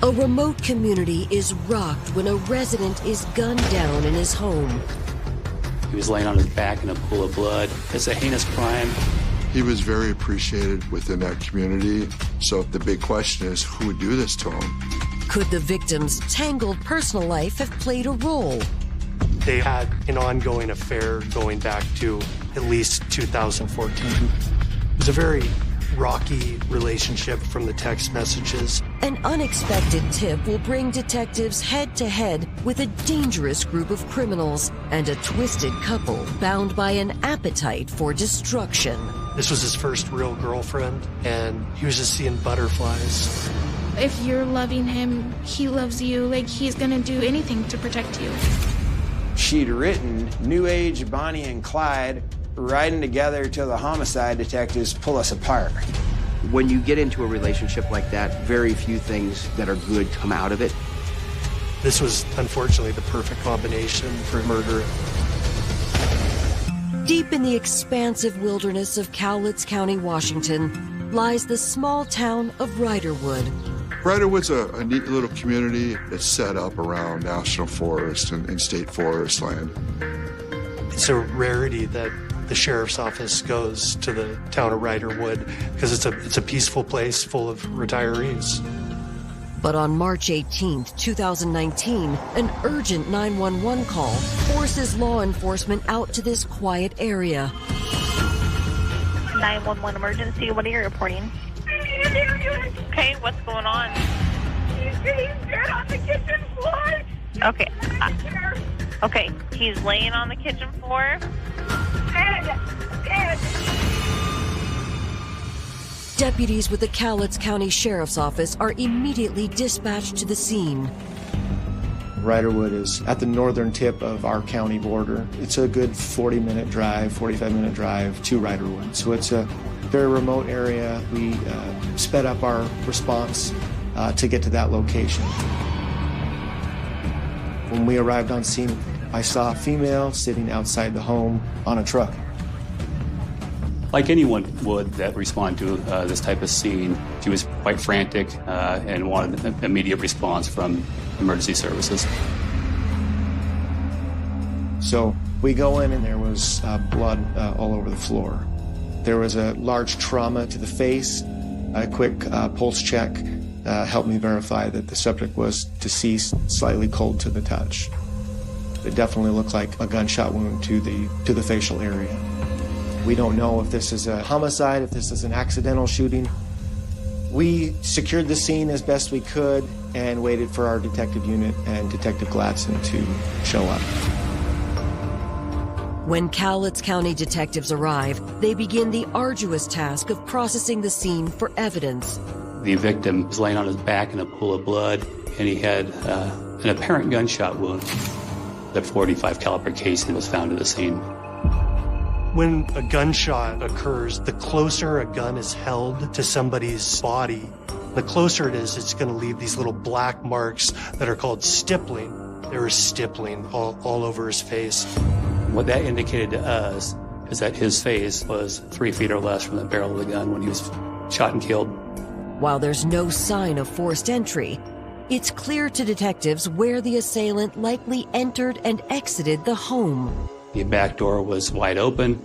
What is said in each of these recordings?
A remote community is rocked when a resident is gunned down in his home. He was laying on his back in a pool of blood. It's a heinous crime. He was very appreciated within that community. So the big question is, who would do this to him? Could the victim's tangled personal life have played a role? They had an ongoing affair going back to at least 2014. It was a very rocky relationship from the text messages. An unexpected tip will bring detectives head-to-head with a dangerous group of criminals and a twisted couple bound by an appetite for destruction. This was his first real girlfriend, and he was just seeing butterflies. If you're loving him, he loves you. Like, he's gonna do anything to protect you. She'd written New Age Bonnie and Clyde riding together till the homicide detectives pull us apart. When you get into a relationship like that, very few things that are good come out of it. This was, unfortunately, the perfect combination for murder. Deep in the expansive wilderness of Cowlitz County, Washington, lies the small town of Riderwood. Riderwood's a neat little community that's set up around national forest and state forest land. It's a rarity that the sheriff's office goes to the town of Riderwood because it's a peaceful place full of retirees. But on March 18th, 2019, an urgent 911 call forces law enforcement out to this quiet area. 911 emergency, what are you reporting? Okay, what's going on? He's dead on the kitchen floor. Okay. Okay, he's laying on the kitchen floor. Dead. Deputies with the Cowlitz County Sheriff's Office are immediately dispatched to the scene. Riderwood is at the northern tip of our county border. It's a good 40-minute drive, 45-minute drive to Riderwood. So it's a very remote area. We sped up our response to get to that location. When we arrived on scene, I saw a female sitting outside the home on a truck. Like anyone would that respond to this type of scene, she was quite frantic and wanted an immediate response from emergency services. So we go in and there was blood all over the floor. There was a large trauma to the face. A quick pulse check helped me verify that the subject was deceased, slightly cold to the touch. It definitely looked like a gunshot wound to the facial area. We don't know if this is a homicide, if this is an accidental shooting. We secured the scene as best we could and waited for our detective unit and Detective Gladson to show up. When Cowlitz County detectives arrive, they begin the arduous task of processing the scene for evidence. The victim was laying on his back in a pool of blood, and he had an apparent gunshot wound. The .45 caliber casing was found at the scene. When a gunshot occurs, the closer a gun is held to somebody's body, the closer it is, it's going to leave these little black marks that are called stippling. There was stippling all over his face. What that indicated to us is that his face was 3 feet or less from the barrel of the gun when he was shot and killed. While there's no sign of forced entry, it's clear to detectives where the assailant likely entered and exited the home. The back door was wide open,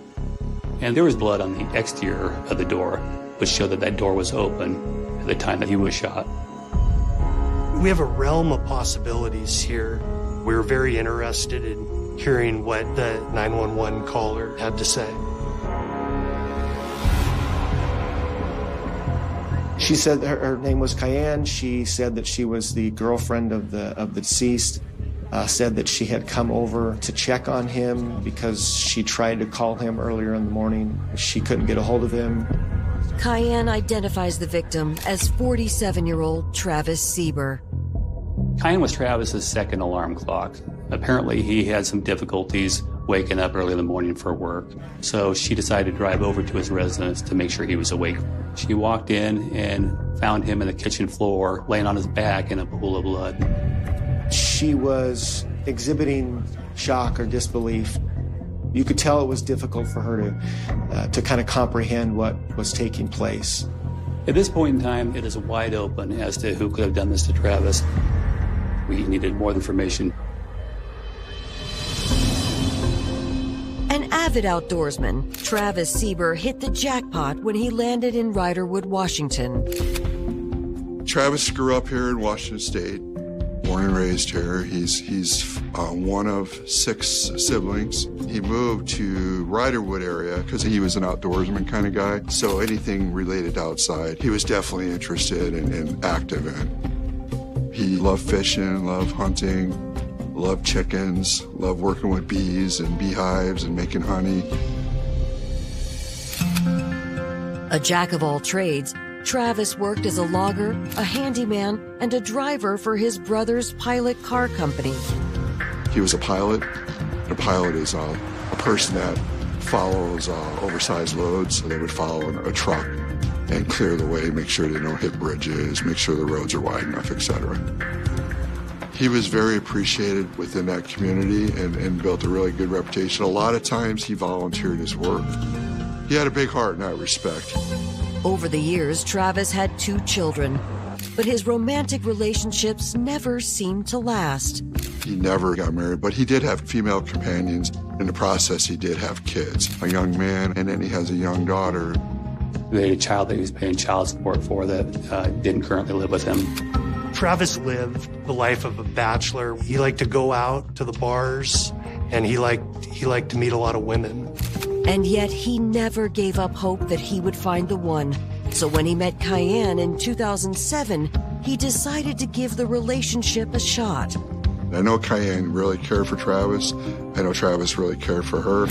and there was blood on the exterior of the door, which showed that that door was open at the time that he was shot. We have a realm of possibilities here. We were very interested in hearing what the 911 caller had to say. She said her name was Cayenne. She said that she was the girlfriend of the deceased. Said that she had come over to check on him because she tried to call him earlier in the morning. She couldn't get a hold of him. Cayenne identifies the victim as 47-year-old Travis Sieber. Cayenne was Travis's second alarm clock. Apparently, he had some difficulties waking up early in the morning for work, so she decided to drive over to his residence to make sure he was awake. She walked in and found him in the kitchen floor, laying on his back in a pool of blood. She was exhibiting shock or disbelief. You could tell it was difficult for her to kind of comprehend what was taking place. At this point in time, it is wide open as to who could have done this to Travis. We needed more information. An avid outdoorsman, Travis Sieber hit the jackpot when he landed in Riderwood, Washington. Travis grew up here in Washington State, born and raised here. He's one of 6 siblings. He moved to Riderwood area because he was an outdoorsman kind of guy. So anything related to outside, he was definitely interested and active in. He loved fishing, loved hunting, loved chickens, loved working with bees and beehives and making honey. A jack of all trades, Travis worked as a logger, a handyman, and a driver for his brother's pilot car company. He was a pilot. A pilot is a person that follows oversized loads. So they would follow a truck and clear the way, make sure they don't hit bridges, make sure the roads are wide enough, etc. He was very appreciated within that community and built a really good reputation. A lot of times he volunteered his work. He had a big heart in that respect. Over the years, Travis had 2 children, but his romantic relationships never seemed to last. He never got married, but he did have female companions. In the process, he did have kids, a young man, and then he has a young daughter. They had a child that he was paying child support for that didn't currently live with him. Travis lived the life of a bachelor. He liked to go out to the bars, and he liked to meet a lot of women. And yet he never gave up hope that he would find the one. So when he met Cayenne in 2007, he decided to give the relationship a shot. I know Cayenne really cared for Travis. I know Travis really cared for her.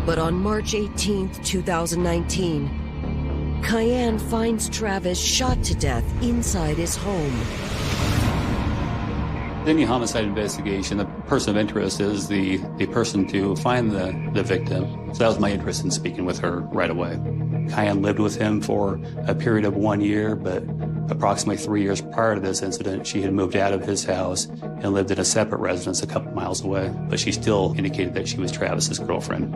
But on March 18th, 2019, Cayenne finds Travis shot to death inside his home. In any homicide investigation, the person of interest is the person to find the victim. So that was my interest in speaking with her right away. Cayenne lived with him for a period of 1 year, but approximately 3 years prior to this incident, she had moved out of his house and lived in a separate residence a couple miles away, but she still indicated that she was Travis's girlfriend.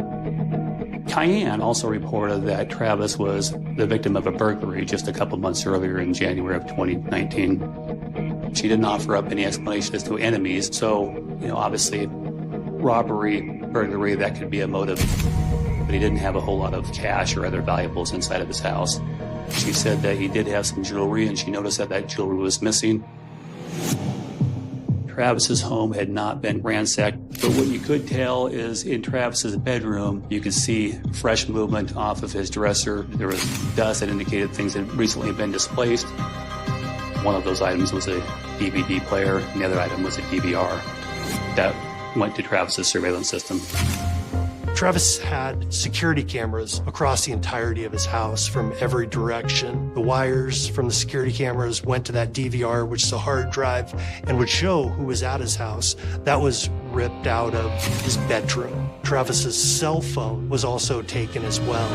Cayenne also reported that Travis was the victim of a burglary just a couple months earlier in January of 2019. She didn't offer up any explanation as to enemies, so, obviously, robbery, burglary, that could be a motive. But he didn't have a whole lot of cash or other valuables inside of his house. She said that he did have some jewelry, and she noticed that jewelry was missing. Travis's home had not been ransacked, but what you could tell is in Travis's bedroom, you could see fresh movement off of his dresser. There was dust that indicated things had recently been displaced. One of those items was a DVD player, and the other item was a DVR. That went to Travis's surveillance system. Travis had security cameras across the entirety of his house from every direction. The wires from the security cameras went to that DVR, which is a hard drive, and would show who was at his house. That was ripped out of his bedroom. Travis's cell phone was also taken as well.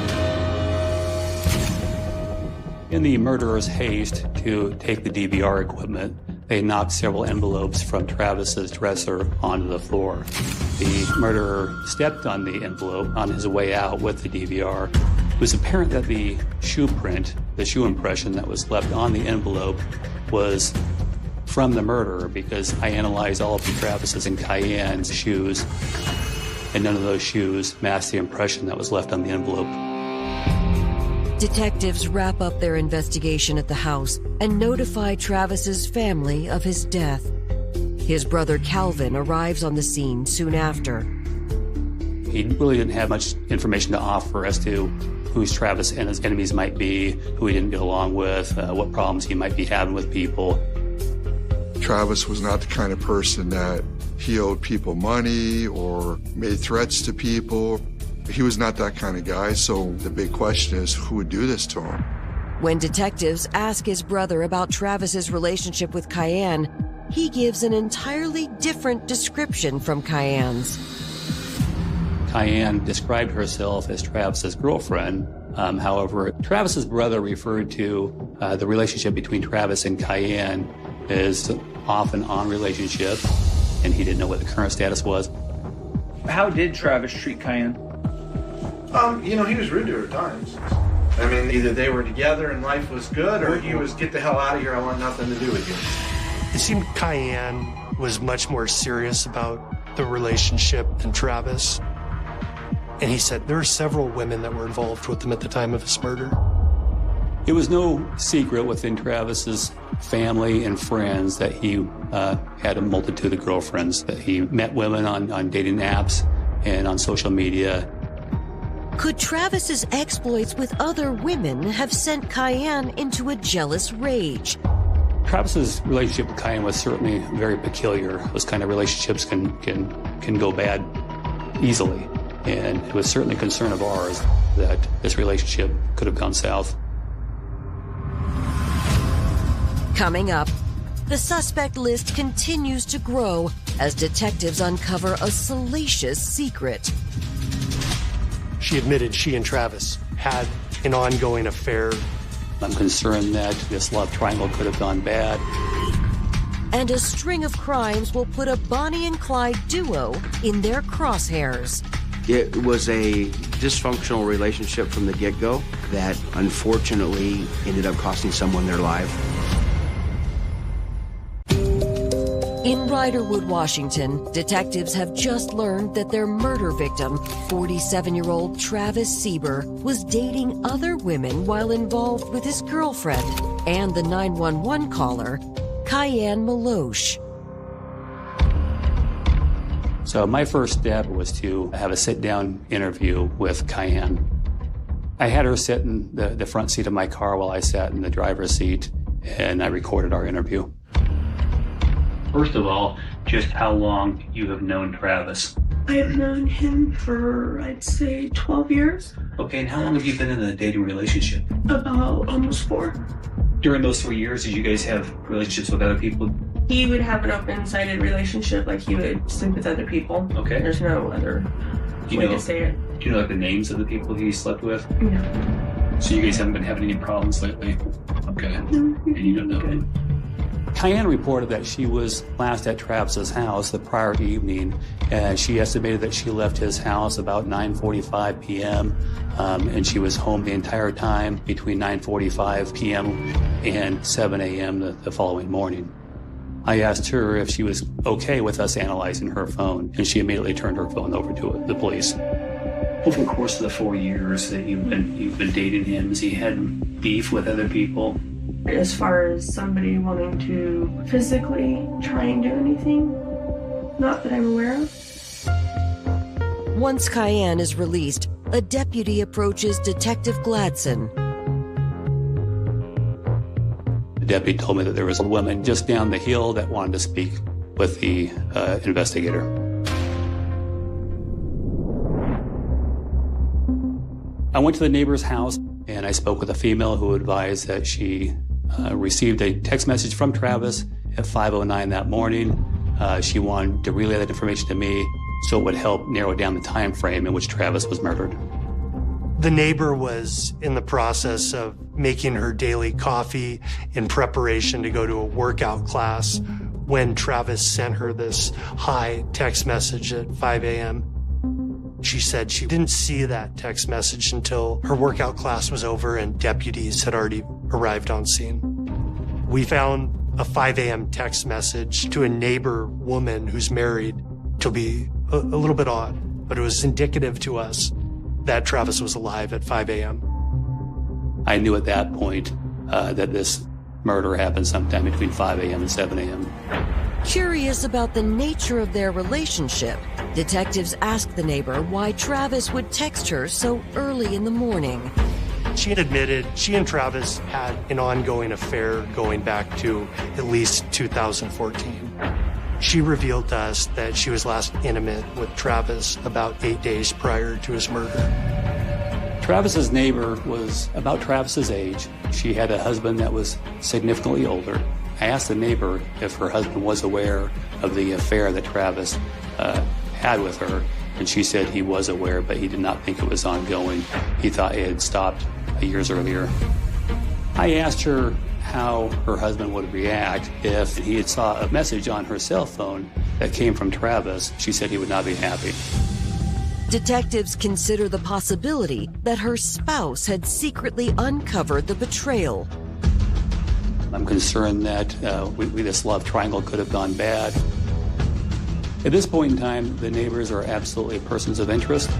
In the murderer's haste to take the DVR equipment, they knocked several envelopes from Travis's dresser onto the floor. The murderer stepped on the envelope on his way out with the DVR. It was apparent that the shoe print, the shoe impression that was left on the envelope, was from the murderer because I analyzed all of the Travis's and Cayenne's shoes, and none of those shoes matched the impression that was left on the envelope. Detectives wrap up their investigation at the house and notify Travis's family of his death. His brother Calvin arrives on the scene soon after. He really didn't have much information to offer as to who Travis and his enemies might be, who he didn't get along with, what problems he might be having with people. Travis was not the kind of person that he owed people money or made threats to people. He was not that kind of guy, so the big question is, who would do this to him? When detectives ask his brother about Travis's relationship with Cayenne, he gives an entirely different description from Cayenne's. Cayenne described herself as Travis's girlfriend. However, Travis's brother referred to the relationship between Travis and Cayenne as off and on relationship, and he didn't know what the current status was. How did Travis treat Cayenne? He was rude to her at times. I mean, either they were together and life was good, or he was, get the hell out of here, I want nothing to do with you. It seemed Cayenne was much more serious about the relationship than Travis. And he said there were several women that were involved with him at the time of his murder. It was no secret within Travis's family and friends that he had a multitude of girlfriends, that he met women on dating apps and on social media. Could Travis's exploits with other women have sent Cayenne into a jealous rage? Travis's relationship with Cayenne was certainly very peculiar. Those kind of relationships can go bad easily. And it was certainly a concern of ours that this relationship could have gone south. Coming up, the suspect list continues to grow as detectives uncover a salacious secret. She admitted she and Travis had an ongoing affair. I'm concerned that this love triangle could have gone bad. And a string of crimes will put a Bonnie and Clyde duo in their crosshairs. It was a dysfunctional relationship from the get-go that unfortunately ended up costing someone their life. In Riderwood, Washington, detectives have just learned that their murder victim, 47-year-old Travis Sieber, was dating other women while involved with his girlfriend and the 911 caller, Cayenne Meloche. So my first step was to have a sit-down interview with Cayenne. I had her sit in the front seat of my car while I sat in the driver's seat, and I recorded our interview. First of all, just how long you have known Travis? I've known him for, I'd say, 12 years. Okay, and how long have you been in a dating relationship? About almost 4. During those 4 years, did you guys have relationships with other people? He would have an open-sided relationship, like he would sleep with other people. Okay. There's no other way to say it. Do you know like the names of the people he slept with? No. So you guys haven't been having any problems lately? Okay. And you don't know them? Cayenne reported that she was last at Travis's house the prior evening, and she estimated that she left his house about 9:45 p.m., and she was home the entire time between 9:45 p.m. and 7 a.m. the following morning. I asked her if she was okay with us analyzing her phone, and she immediately turned her phone over to the police. Over the course of the 4 years that you've been dating him, has he had beef with other people? As far as somebody wanting to physically try and do anything, not that I'm aware of. Once Cayenne is released, a deputy approaches Detective Gladson. The deputy told me that there was a woman just down the hill that wanted to speak with the investigator. I went to the neighbor's house and I spoke with a female who advised that she received a text message from Travis at 5:09 that morning. She wanted to relay that information to me so it would help narrow down the time frame in which Travis was murdered. The neighbor was in the process of making her daily coffee in preparation to go to a workout class when Travis sent her this hi text message at 5 a.m. She said she didn't see that text message until her workout class was over and deputies had already arrived on scene. We found a 5 a.m. text message to a neighbor woman who's married, which will be a little bit odd, but it was indicative to us that Travis was alive at 5 a.m. I knew at that point that this murder happened sometime between 5 a.m. and 7 a.m. Curious about the nature of their relationship, detectives asked the neighbor why Travis would text her so early in the morning. She admitted she and Travis had an ongoing affair going back to at least 2014. She revealed to us that she was last intimate with Travis about 8 days prior to his murder. Travis's neighbor was about Travis's age. She had a husband that was significantly older. I asked the neighbor if her husband was aware of the affair that Travis had with her, and she said he was aware, but he did not think it was ongoing. He thought it had stopped years earlier. I asked her how her husband would react if he had saw a message on her cell phone that came from Travis. She said he would not be happy. Detectives consider the possibility that her spouse had secretly uncovered the betrayal. I'm concerned that this love triangle could have gone bad. At this point in time, the neighbors are absolutely persons of interest.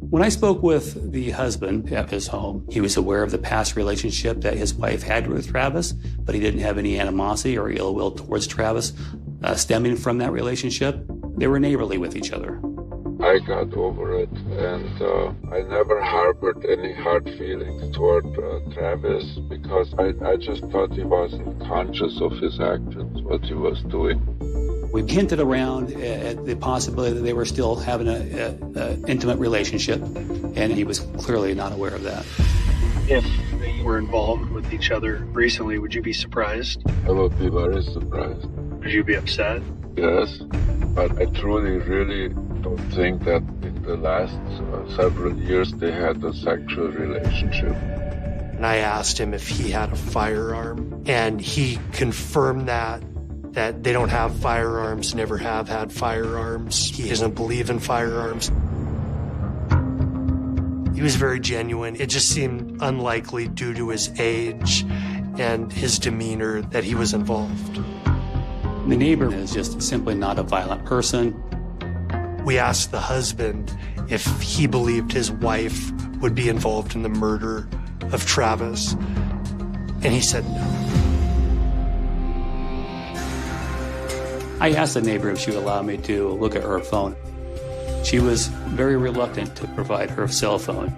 When I spoke with the husband at his home, he was aware of the past relationship that his wife had with Travis, but he didn't have any animosity or ill will towards Travis stemming from that relationship. They were neighborly with each other. I got over it, and I never harbored any hard feelings toward Travis because I just thought he wasn't conscious of his actions, what he was doing. We hinted around at the possibility that they were still having an intimate relationship, and he was clearly not aware of that. If they were involved with each other recently, would you be surprised? I would be very surprised. Would you be upset? Yes, but I truly, really don't think that in the last several years they had a sexual relationship. And I asked him if he had a firearm, and he confirmed that they don't have firearms, never have had firearms. He doesn't believe in firearms. He was very genuine. It just seemed unlikely due to his age and his demeanor that he was involved. The neighbor is just simply not a violent person. We asked the husband if he believed his wife would be involved in the murder of Travis, and he said no. I asked the neighbor if she would allow me to look at her phone. She was very reluctant to provide her cell phone.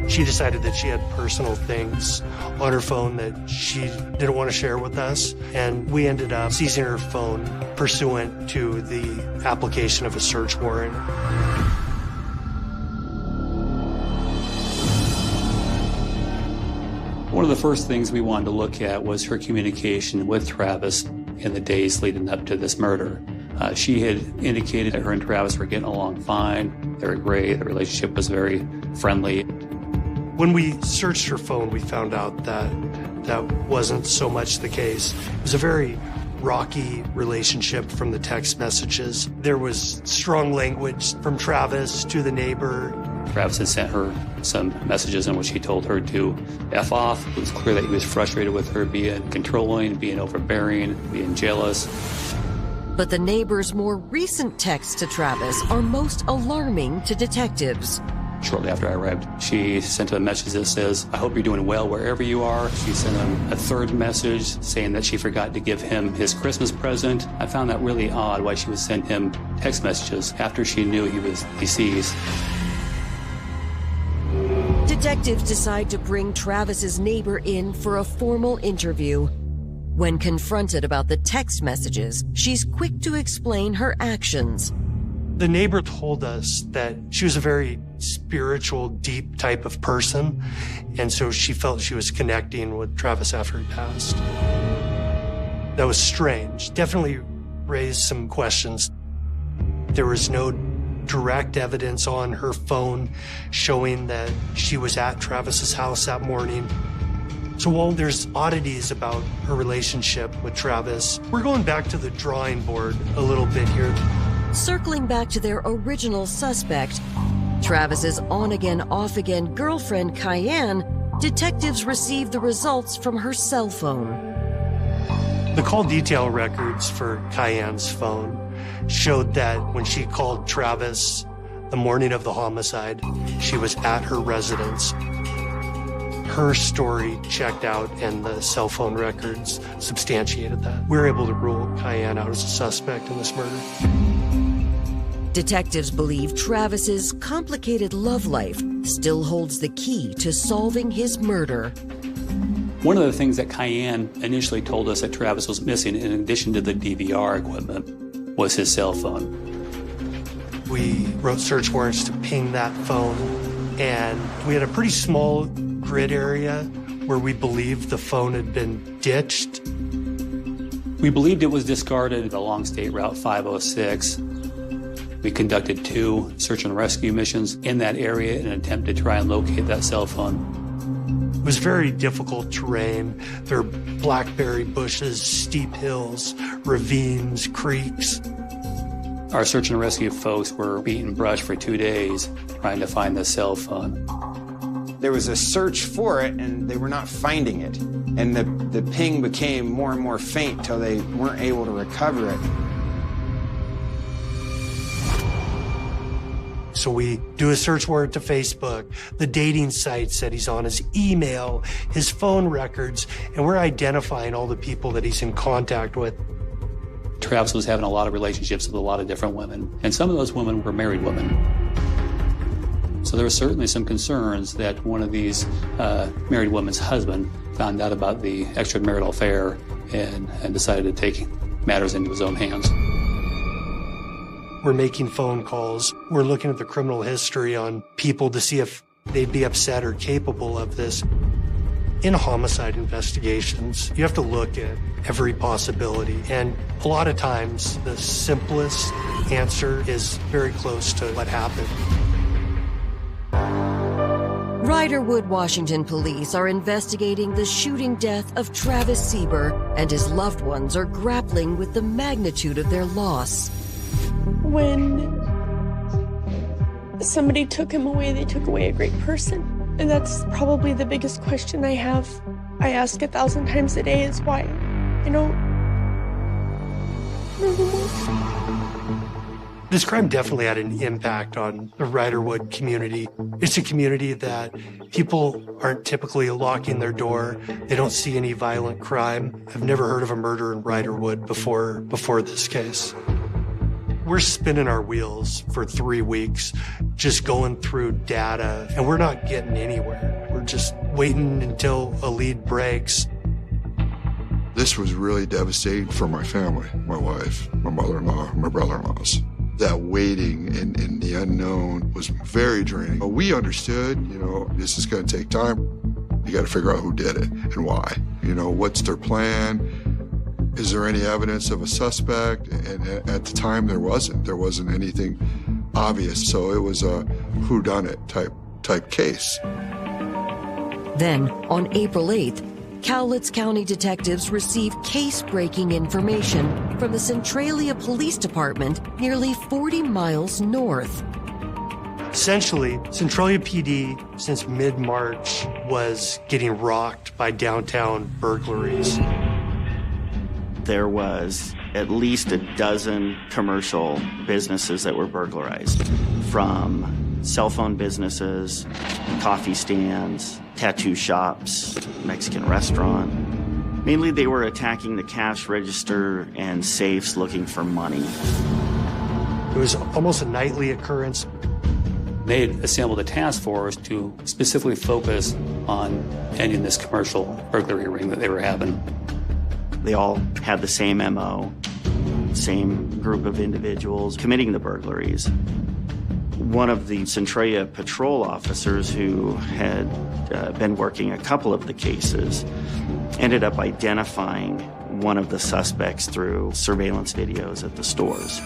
She decided that she had personal things on her phone that she didn't want to share with us, and we ended up seizing her phone pursuant to the application of a search warrant. One of the first things we wanted to look at was her communication with Travis in the days leading up to this murder. She had indicated that her and Travis were getting along fine. They were great. The relationship was very friendly. When we searched her phone, we found out that that wasn't so much the case. It was a very rocky relationship from the text messages. There was strong language from Travis to the neighbor. Travis had sent her some messages in which he told her to F off. It was clear that he was frustrated with her being controlling, being overbearing, being jealous. But the neighbor's more recent texts to Travis are most alarming to detectives. Shortly after I arrived, she sent him a message that says, "I hope you're doing well wherever you are." She sent him a third message saying that she forgot to give him his Christmas present. I found that really odd why she would send him text messages after she knew he was deceased. Detectives decide to bring Travis's neighbor in for a formal interview. When confronted about the text messages, she's quick to explain her actions. The neighbor told us that she was a very spiritual, deep type of person, and so she felt she was connecting with Travis after he passed. That was strange. Definitely raised some questions. There was no direct evidence on her phone showing that she was at Travis's house that morning. So while there's oddities about her relationship with Travis, we're going back to the drawing board a little bit here. Circling back to their original suspect, Travis's on-again, off-again girlfriend, Cayenne, detectives received the results from her cell phone. The call detail records for Cayenne's phone showed that when she called Travis the morning of the homicide, she was at her residence. Her story checked out and the cell phone records substantiated that. We were able to rule Cayenne out as a suspect in this murder. Detectives believe Travis's complicated love life still holds the key to solving his murder. One of the things that Cayenne initially told us that Travis was missing, in addition to the DVR equipment, was his cell phone. We wrote search warrants to ping that phone, and we had a pretty small grid area where we believed the phone had been ditched. We believed it was discarded along State Route 506. We conducted 2 search and rescue missions in that area in an attempt to try and locate that cell phone. It was very difficult terrain. There were blackberry bushes, steep hills, ravines, creeks. Our search and rescue folks were beating brush for 2 days trying to find the cell phone. There was a search for it, and they were not finding it. And the ping became more and more faint till they weren't able to recover it. So we do a search warrant to Facebook, the dating sites that he's on, his email, his phone records, and we're identifying all the people that he's in contact with. Travis was having a lot of relationships with a lot of different women, and some of those women were married women. So there were certainly some concerns that one of these married women's husband found out about the extramarital affair and decided to take matters into his own hands. We're making phone calls. We're looking at the criminal history on people to see if they'd be upset or capable of this. In homicide investigations, you have to look at every possibility. And a lot of times, the simplest answer is very close to what happened. Riderwood, Washington police are investigating the shooting death of Travis Sieber, and his loved ones are grappling with the magnitude of their loss. When somebody took him away, they took away a great person. And that's probably the biggest question I have. I ask 1,000 times a day is why. This crime definitely had an impact on the Riderwood community. It's a community that people aren't typically locking their door. They don't see any violent crime. I've never heard of a murder in Riderwood before this case. We're spinning our wheels for 3 weeks, just going through data, and we're not getting anywhere. We're just waiting until a lead breaks. This was really devastating for my family, my wife, my mother-in-law, my brother-in-laws. That waiting in the unknown was very draining. But we understood, this is going to take time. You got to figure out who did it and why. What's their plan? Is there any evidence of a suspect? And at the time, there wasn't. There wasn't anything obvious. So it was a whodunit type case. Then, on April 8th, Cowlitz County detectives received case-breaking information from the Centralia Police Department nearly 40 miles north. Essentially, Centralia PD, since mid-March, was getting rocked by downtown burglaries. There was at least a dozen commercial businesses that were burglarized, from cell phone businesses, coffee stands, tattoo shops, Mexican restaurant. Mainly they were attacking the cash register and safes looking for money. It was almost a nightly occurrence. They had assembled a task force to specifically focus on ending this commercial burglary ring that they were having. They all had the same MO, same group of individuals committing the burglaries. One of the Centralia patrol officers who had been working a couple of the cases ended up identifying one of the suspects through surveillance videos at the stores.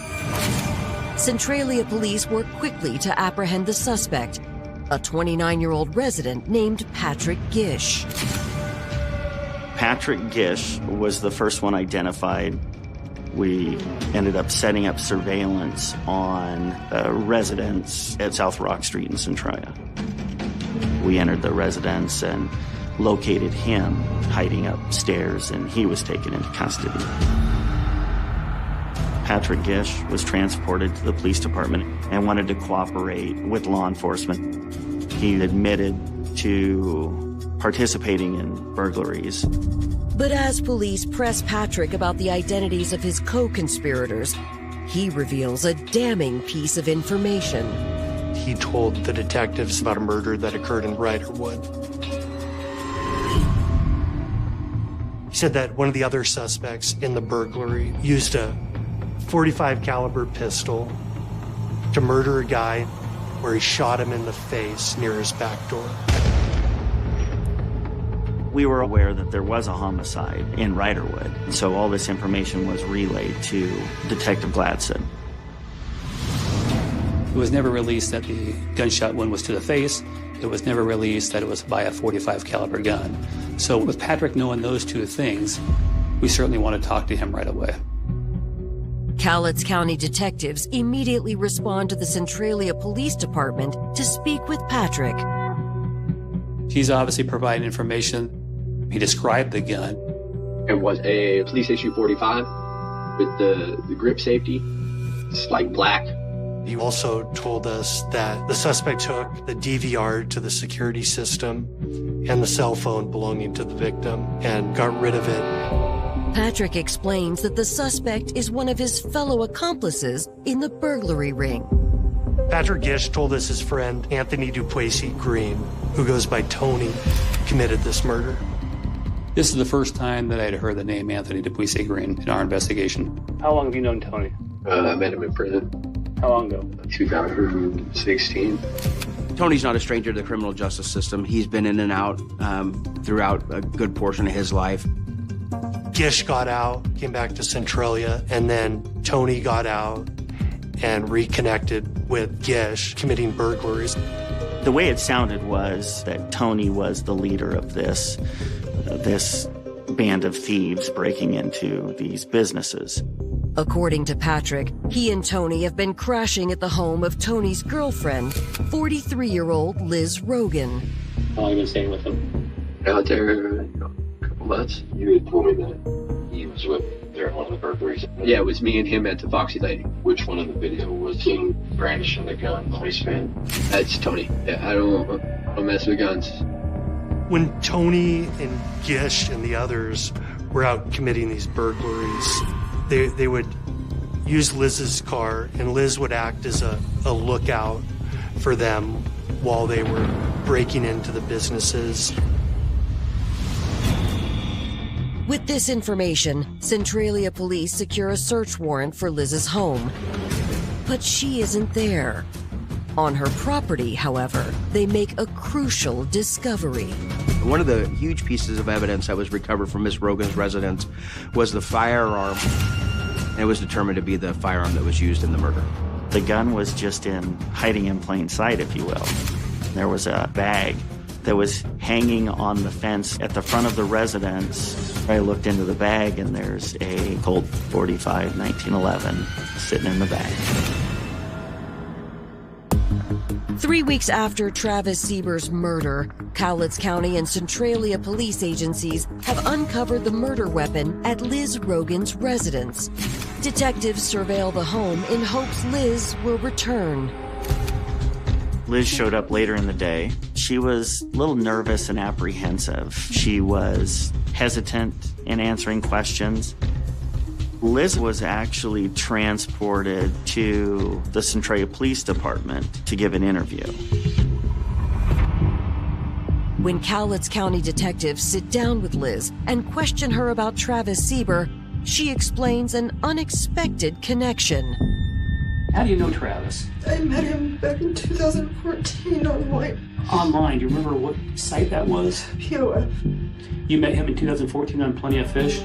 Centralia police worked quickly to apprehend the suspect, a 29-year-old resident named Patrick Gish. Patrick Gish was the first one identified. We ended up setting up surveillance on a residence at South Rock Street in Centralia. We entered the residence and located him hiding upstairs, and he was taken into custody. Patrick Gish was transported to the police department and wanted to cooperate with law enforcement. He admitted to participating in burglaries. But as police press Patrick about the identities of his co-conspirators, he reveals a damning piece of information. He told the detectives about a murder that occurred in Riderwood. He said that one of the other suspects in the burglary used a .45 caliber pistol to murder a guy where he shot him in the face near his back door. We were aware that there was a homicide in Riderwood, so all this information was relayed to Detective Gladson. It was never released that the gunshot wound was to the face. It was never released that it was by a .45 caliber gun. So with Patrick knowing those two things, we certainly want to talk to him right away. Cowlitz County detectives immediately respond to the Centralia Police Department to speak with Patrick. He's obviously providing information. He described the gun. It was a police issue 45 with the grip safety. It's like black. He also told us that the suspect took the DVR to the security system and the cell phone belonging to the victim and got rid of it. Patrick explains that the suspect is one of his fellow accomplices in the burglary ring. Patrick Gish told us his friend Anthony DePuisaya-Green, who goes by Tony, committed this murder. This is the first time that I'd heard the name Anthony DePuisaya-Green in our investigation. How long have you known Tony? I met him in prison. How long ago? 2016. Tony's not a stranger to the criminal justice system. He's been in and out throughout a good portion of his life. Gish got out, came back to Centralia, and then Tony got out and reconnected with Gish, committing burglaries. The way it sounded was that Tony was the leader of this band of thieves breaking into these businesses. According to Patrick, he and Tony have been crashing at the home of Tony's girlfriend, 43-year-old Liz Rogan. How long have you been staying with him? Out there, a couple months. You had told me that he was there at one of the burglaries. Yeah, it was me and him at the Foxy Lady. Which one in the video was him brandishing the gun? That's Tony. Yeah, I don't mess with guns. When Tony and Gish and the others were out committing these burglaries, they would use Liz's car, and Liz would act as a lookout for them while they were breaking into the businesses. With this information, Centralia police secure a search warrant for Liz's home. But she isn't there. On her property, however, they make a crucial discovery. One of the huge pieces of evidence that was recovered from Miss Rogan's residence was the firearm. And it was determined to be the firearm that was used in the murder. The gun was just hiding in plain sight, if you will. There was a bag that was hanging on the fence at the front of the residence. I looked into the bag, and there's a Colt 45 1911 sitting in the bag. 3 weeks after Travis Sieber's murder, Cowlitz County and Centralia police agencies have uncovered the murder weapon at Liz Rogan's residence. Detectives surveil the home in hopes Liz will return. Liz showed up later in the day. She was a little nervous and apprehensive. She was hesitant in answering questions. Liz was actually transported to the Centralia Police Department to give an interview. When Cowlitz County detectives sit down with Liz and question her about Travis Sieber, she explains an unexpected connection. How do you know Travis? I met him back in 2014 online. Online? Do you remember what site that was? POF. You met him in 2014 on Plenty of Fish?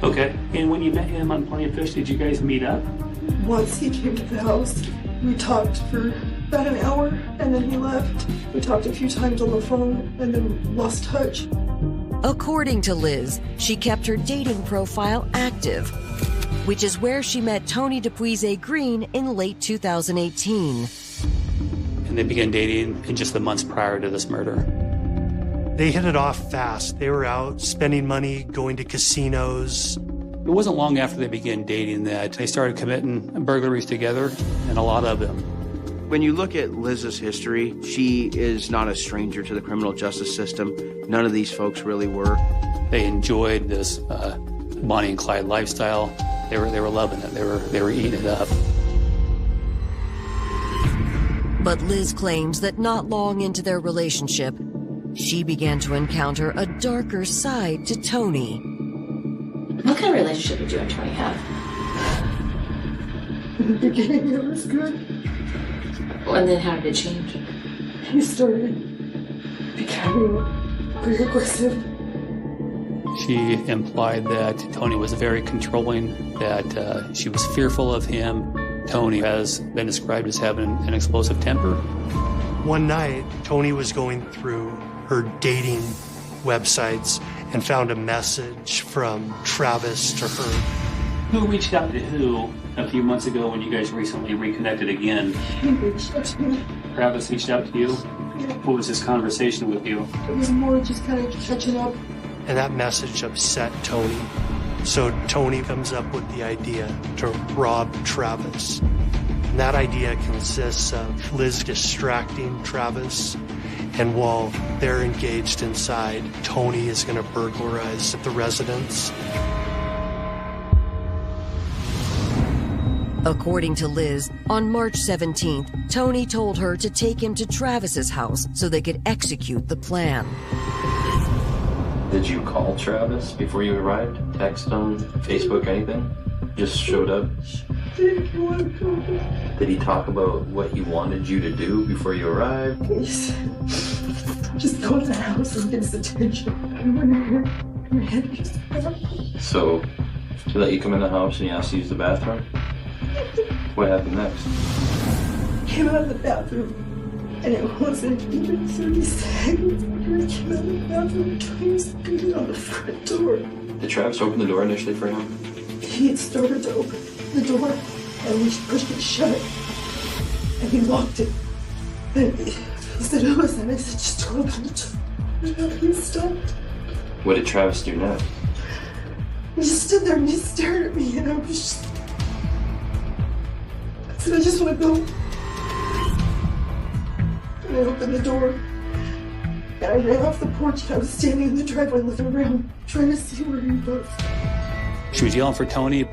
Okay. And when you met him on Plenty of Fish, did you guys meet up? Once he came to the house, we talked for about an hour, and then he left. We talked a few times on the phone, and then lost touch. According to Liz, she kept her dating profile active, which is where she met Tony DePuisaya-Green in late 2018. And they began dating in just the months prior to this murder. They hit it off fast. They were out spending money, going to casinos. It wasn't long after they began dating that they started committing burglaries together, and a lot of them. When you look at Liz's history, she is not a stranger to the criminal justice system. None of these folks really were. They enjoyed this Bonnie and Clyde lifestyle. They were loving it. They were eating it up. But Liz claims that not long into their relationship, she began to encounter a darker side to Tony. What kind of relationship did you and Tony have? In the beginning, it was good. And then how did it change? He started becoming very aggressive. She implied that Tony was very controlling, that she was fearful of him. Tony has been described as having an explosive temper. One night, Tony was going through her dating websites and found a message from Travis to her. Who reached out to who a few months ago when you guys recently reconnected again? He reached out to me. Travis reached out to you? Yeah. What was his conversation with you? It was more just kind of catching up. And that message upset Tony. So Tony comes up with the idea to rob Travis. And that idea consists of Liz distracting Travis. And while they're engaged inside, Tony is going to burglarize the residence. According to Liz, on March 17th, Tony told her to take him to Travis's house so they could execute the plan. Did you call Travis before you arrived? Text him? Facebook, anything? Just showed up? Did he talk about what he wanted you to do before you arrived? Please. Just go to the house and get his attention. So, he let you come in the house and he asked you to use the bathroom? What happened next? Came out of the bathroom, and it wasn't even 30 seconds after I came out of the bathroom. Tony was beating on the front door. Did Travis open the door initially for him? He had started to open the door, and we pushed it shut, and he locked it. And he said it was, and I said, just open the door. And he stopped. What did Travis do next? He just stood there and he stared at me, and I was just... I said, I just want to go. And I opened the door, and I ran off the porch, and I was standing in the driveway looking around, trying to see where he was. She was yelling for Tony,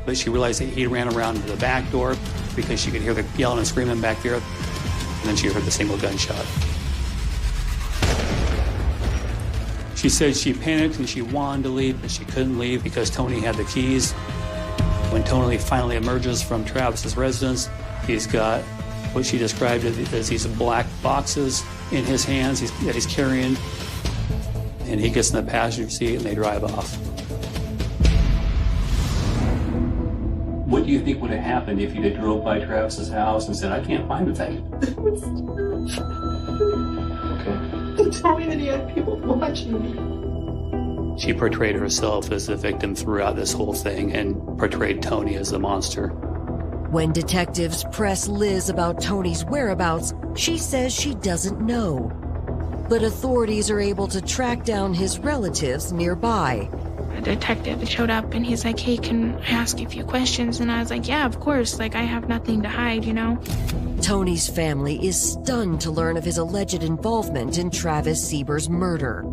but she realized that he ran around to the back door because she could hear the yelling and screaming back there, and then she heard the single gunshot. She said she panicked and she wanted to leave, but she couldn't leave because Tony had the keys. When Tony finally emerges from Travis's residence, he's got what she described as these black boxes in his hands that he's carrying, and he gets in the passenger seat and they drive off. What do you think would have happened if you had drove by Travis's house and said, I can't find the thing? Okay. They told me that he had people watching me. She portrayed herself as the victim throughout this whole thing and portrayed Tony as the monster. When detectives press Liz about Tony's whereabouts, she says she doesn't know. But authorities are able to track down his relatives nearby. A detective showed up and he's like, hey, can I ask you a few questions? And I was like, yeah, of course. Like, I have nothing to hide, you know? Tony's family is stunned to learn of his alleged involvement in Travis Sieber's murder.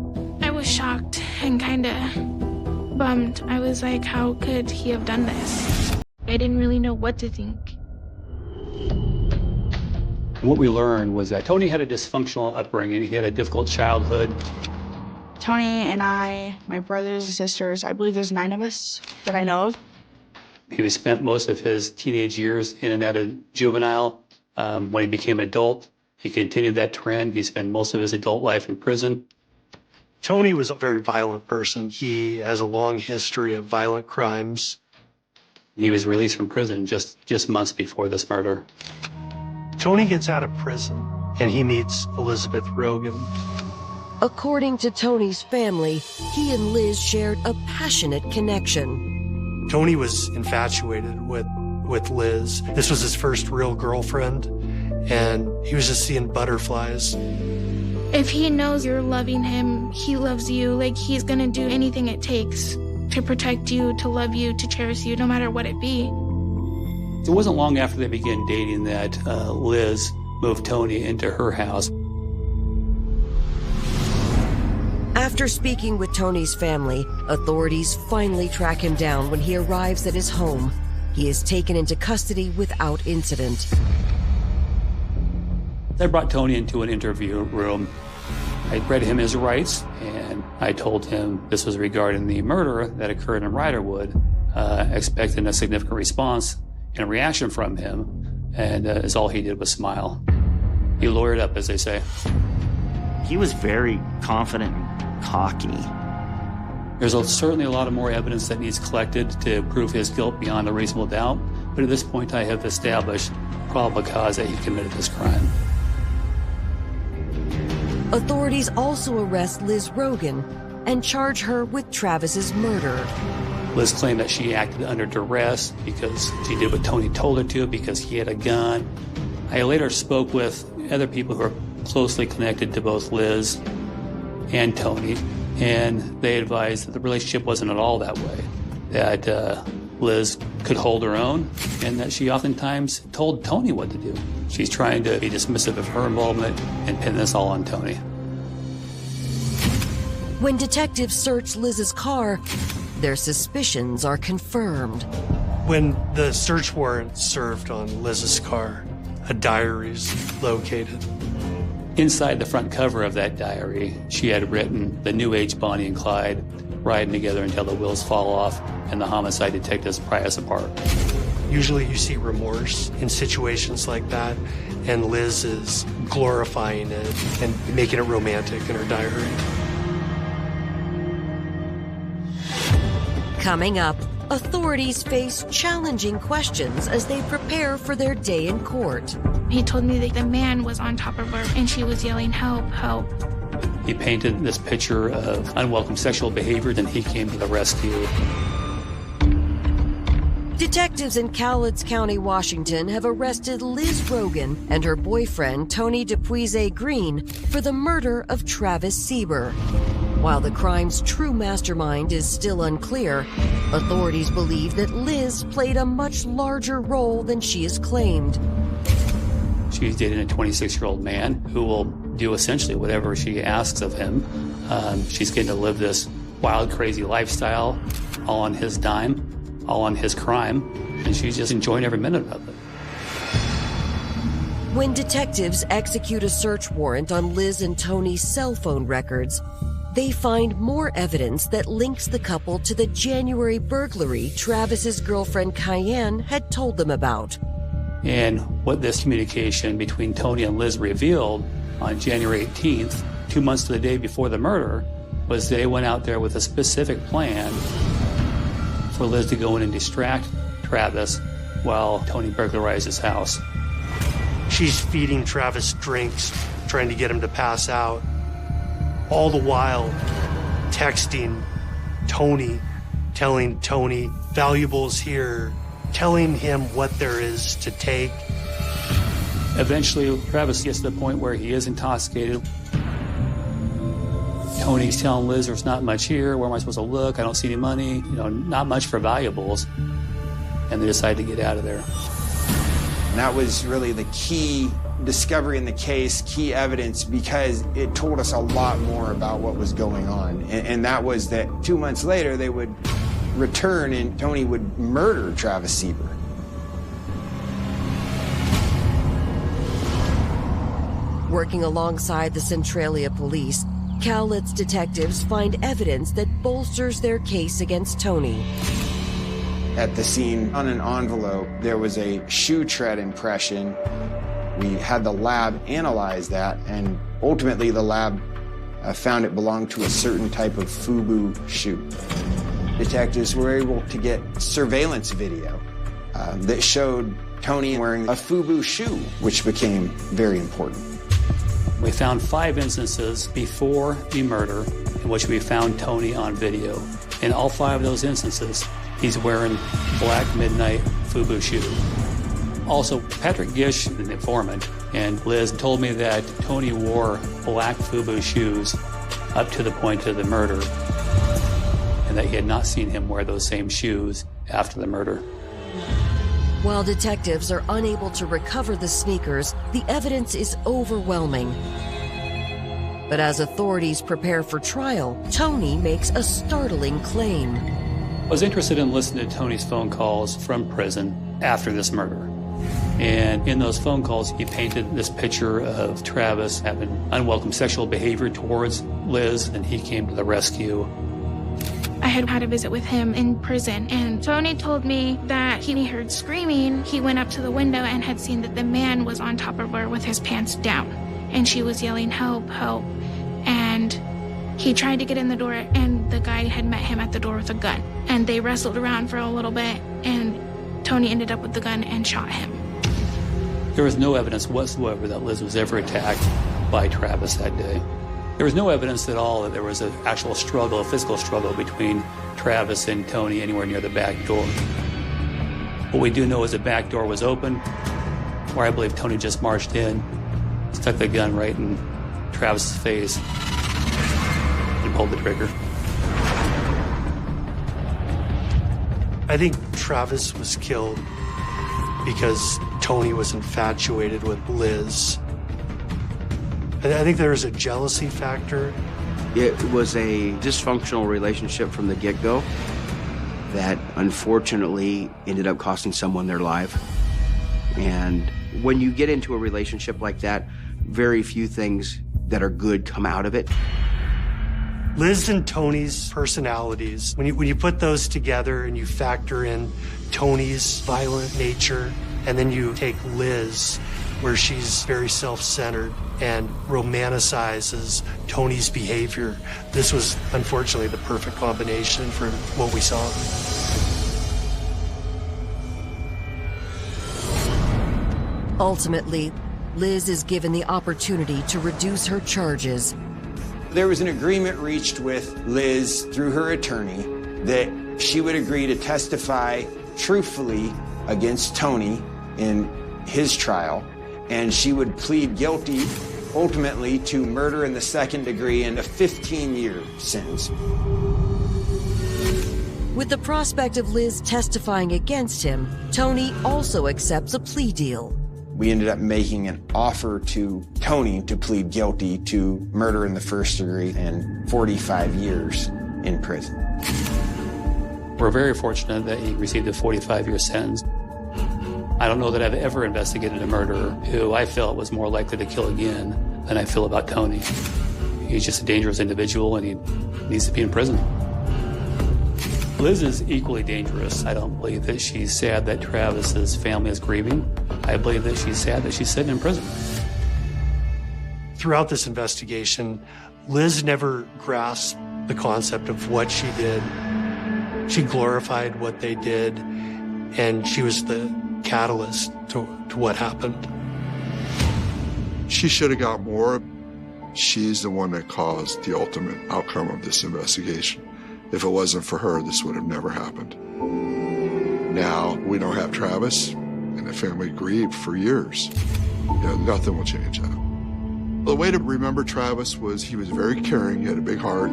I was shocked and kind of bummed. I was like, how could he have done this? I didn't really know what to think. What we learned was that Tony had a dysfunctional upbringing. He had a difficult childhood. Tony and I, my brothers and sisters, I believe there's 9 of us that I know of. He spent most of his teenage years in and out of juvenile. When he became an adult, he continued that trend. He spent most of his adult life in prison. Tony was a very violent person. He has a long history of violent crimes. He was released from prison just months before this murder. Tony gets out of prison and he meets Elizabeth Rogan. According to Tony's family, he and Liz shared a passionate connection. Tony was infatuated with Liz. This was his first real girlfriend, and he was just seeing butterflies. If he knows you're loving him, he loves you. Like, he's gonna do anything it takes to protect you, to love you, to cherish you, no matter what it be. It wasn't long after they began dating that Liz moved Tony into her house. After speaking with Tony's family, authorities finally track him down when he arrives at his home. He is taken into custody without incident. I brought Tony into an interview room. I read him his rights, and I told him this was regarding the murder that occurred in Riderwood, expecting a significant response and reaction from him, and as all he did was smile. He lawyered up, as they say. He was very confident and cocky. There's certainly a lot of more evidence that needs collected to prove his guilt beyond a reasonable doubt, but at this point I have established probable cause that he committed this crime. Authorities also arrest Liz Rogan and charge her with Travis's murder. Liz claimed that she acted under duress because she did what Tony told her to because he had a gun. I later spoke with other people who are closely connected to both Liz and Tony, and they advised that the relationship wasn't at all that way, that Liz could hold her own, and that she oftentimes told Tony what to do. She's trying to be dismissive of her involvement and pin this all on Tony. When detectives search Liz's car, their suspicions are confirmed. When the search warrant served on Liz's car, a diary's located. Inside the front cover of that diary, she had written, "The new age Bonnie and Clyde, riding together until the wheels fall off and the homicide detectives pry us apart." Usually you see remorse in situations like that, and Liz is glorifying it and making it romantic in her diary. Coming up, authorities face challenging questions as they prepare for their day in court. He told me that the man was on top of her and she was yelling, "Help, help." He painted this picture of unwelcome sexual behavior, and he came to the rescue. Detectives in Cowlitz County, Washington have arrested Liz Rogan and her boyfriend, Tony DePuisaya-Green, for the murder of Travis Sieber. While the crime's true mastermind is still unclear, authorities believe that Liz played a much larger role than she has claimed. She's dating a 26-year-old man who will do essentially whatever she asks of him. She's getting to live this wild, crazy lifestyle, all on his dime, all on his crime, and she's just enjoying every minute of it. When detectives execute a search warrant on Liz and Tony's cell phone records, they find more evidence that links the couple to the January burglary Travis's girlfriend Cayenne had told them about. And what this communication between Tony and Liz revealed on January 18th, 2 months to the day before the murder, was they went out there with a specific plan for Liz to go in and distract Travis while Tony burglarized his house. She's feeding Travis drinks, trying to get him to pass out. All the while, texting Tony, telling Tony, "Valuables here," telling him what there is to take. Eventually, Travis gets to the point where he is intoxicated. Tony's telling Liz, "There's not much here. Where am I supposed to look? I don't see any money. Not much for valuables." And they decide to get out of there. And that was really the key discovery in the case, key evidence, because it told us a lot more about what was going on. And that was that 2 months later, they would return and Tony would murder Travis Sieber. Working alongside the Centralia police, Cowlitz detectives find evidence that bolsters their case against Tony. At the scene, on an envelope, there was a shoe tread impression. We had the lab analyze that, and ultimately the lab found it belonged to a certain type of FUBU shoe. Detectives were able to get surveillance video that showed Tony wearing a FUBU shoe, which became very important. We found 5 instances before the murder in which we found Tony on video. In all 5 of those instances, he's wearing black midnight FUBU shoe. Also, Patrick Gish, the informant, and Liz told me that Tony wore black FUBU shoes up to the point of the murder, and that he had not seen him wear those same shoes after the murder. While detectives are unable to recover the sneakers, the evidence is overwhelming. But as authorities prepare for trial, Tony makes a startling claim. I was interested in listening to Tony's phone calls from prison after this murder. And in those phone calls, he painted this picture of Travis having unwelcome sexual behavior towards Liz, and he came to the rescue. I had had a visit with him in prison, and Tony told me that he heard screaming. He went up to the window and had seen that the man was on top of her with his pants down, and she was yelling, "Help, help." And he tried to get in the door, and the guy had met him at the door with a gun. And they wrestled around for a little bit, and Tony ended up with the gun and shot him. There was no evidence whatsoever that Liz was ever attacked by Travis that day. There was no evidence at all that there was an actual struggle, a physical struggle between Travis and Tony anywhere near the back door. What we do know is the back door was open, where I believe Tony just marched in, stuck the gun right in Travis's face, and pulled the trigger. I think Travis was killed because Tony was infatuated with Liz. I think there was a jealousy factor. It was a dysfunctional relationship from the get-go that unfortunately ended up costing someone their life. And when you get into a relationship like that, very few things that are good come out of it. Liz and Tony's personalities, when you put those together and you factor in Tony's violent nature, and then you take Liz, where she's very self-centered and romanticizes Tony's behavior, this was unfortunately the perfect combination for what we saw. Ultimately, Liz is given the opportunity to reduce her charges. There was an agreement reached with Liz through her attorney that she would agree to testify truthfully against Tony in his trial, and she would plead guilty ultimately to murder in the second degree and a 15-year sentence. With the prospect of Liz testifying against him, Tony also accepts a plea deal. We ended up making an offer to Tony to plead guilty to murder in the first degree and 45 years in prison. We're very fortunate that he received a 45-year sentence. I don't know that I've ever investigated a murderer who I felt was more likely to kill again than I feel about Tony. He's just a dangerous individual and he needs to be in prison. Liz is equally dangerous. I don't believe that she's sad that Travis's family is grieving. I believe that she's sad that she's sitting in prison. Throughout this investigation, Liz never grasped the concept of what she did. She glorified what they did, and she was the catalyst to what happened. She should have got more. She's the one that caused the ultimate outcome of this investigation. If it wasn't for her, this would have never happened. Now, we don't have Travis, and the family grieved for years. Nothing will change that. The way to remember Travis was he was very caring, he had a big heart.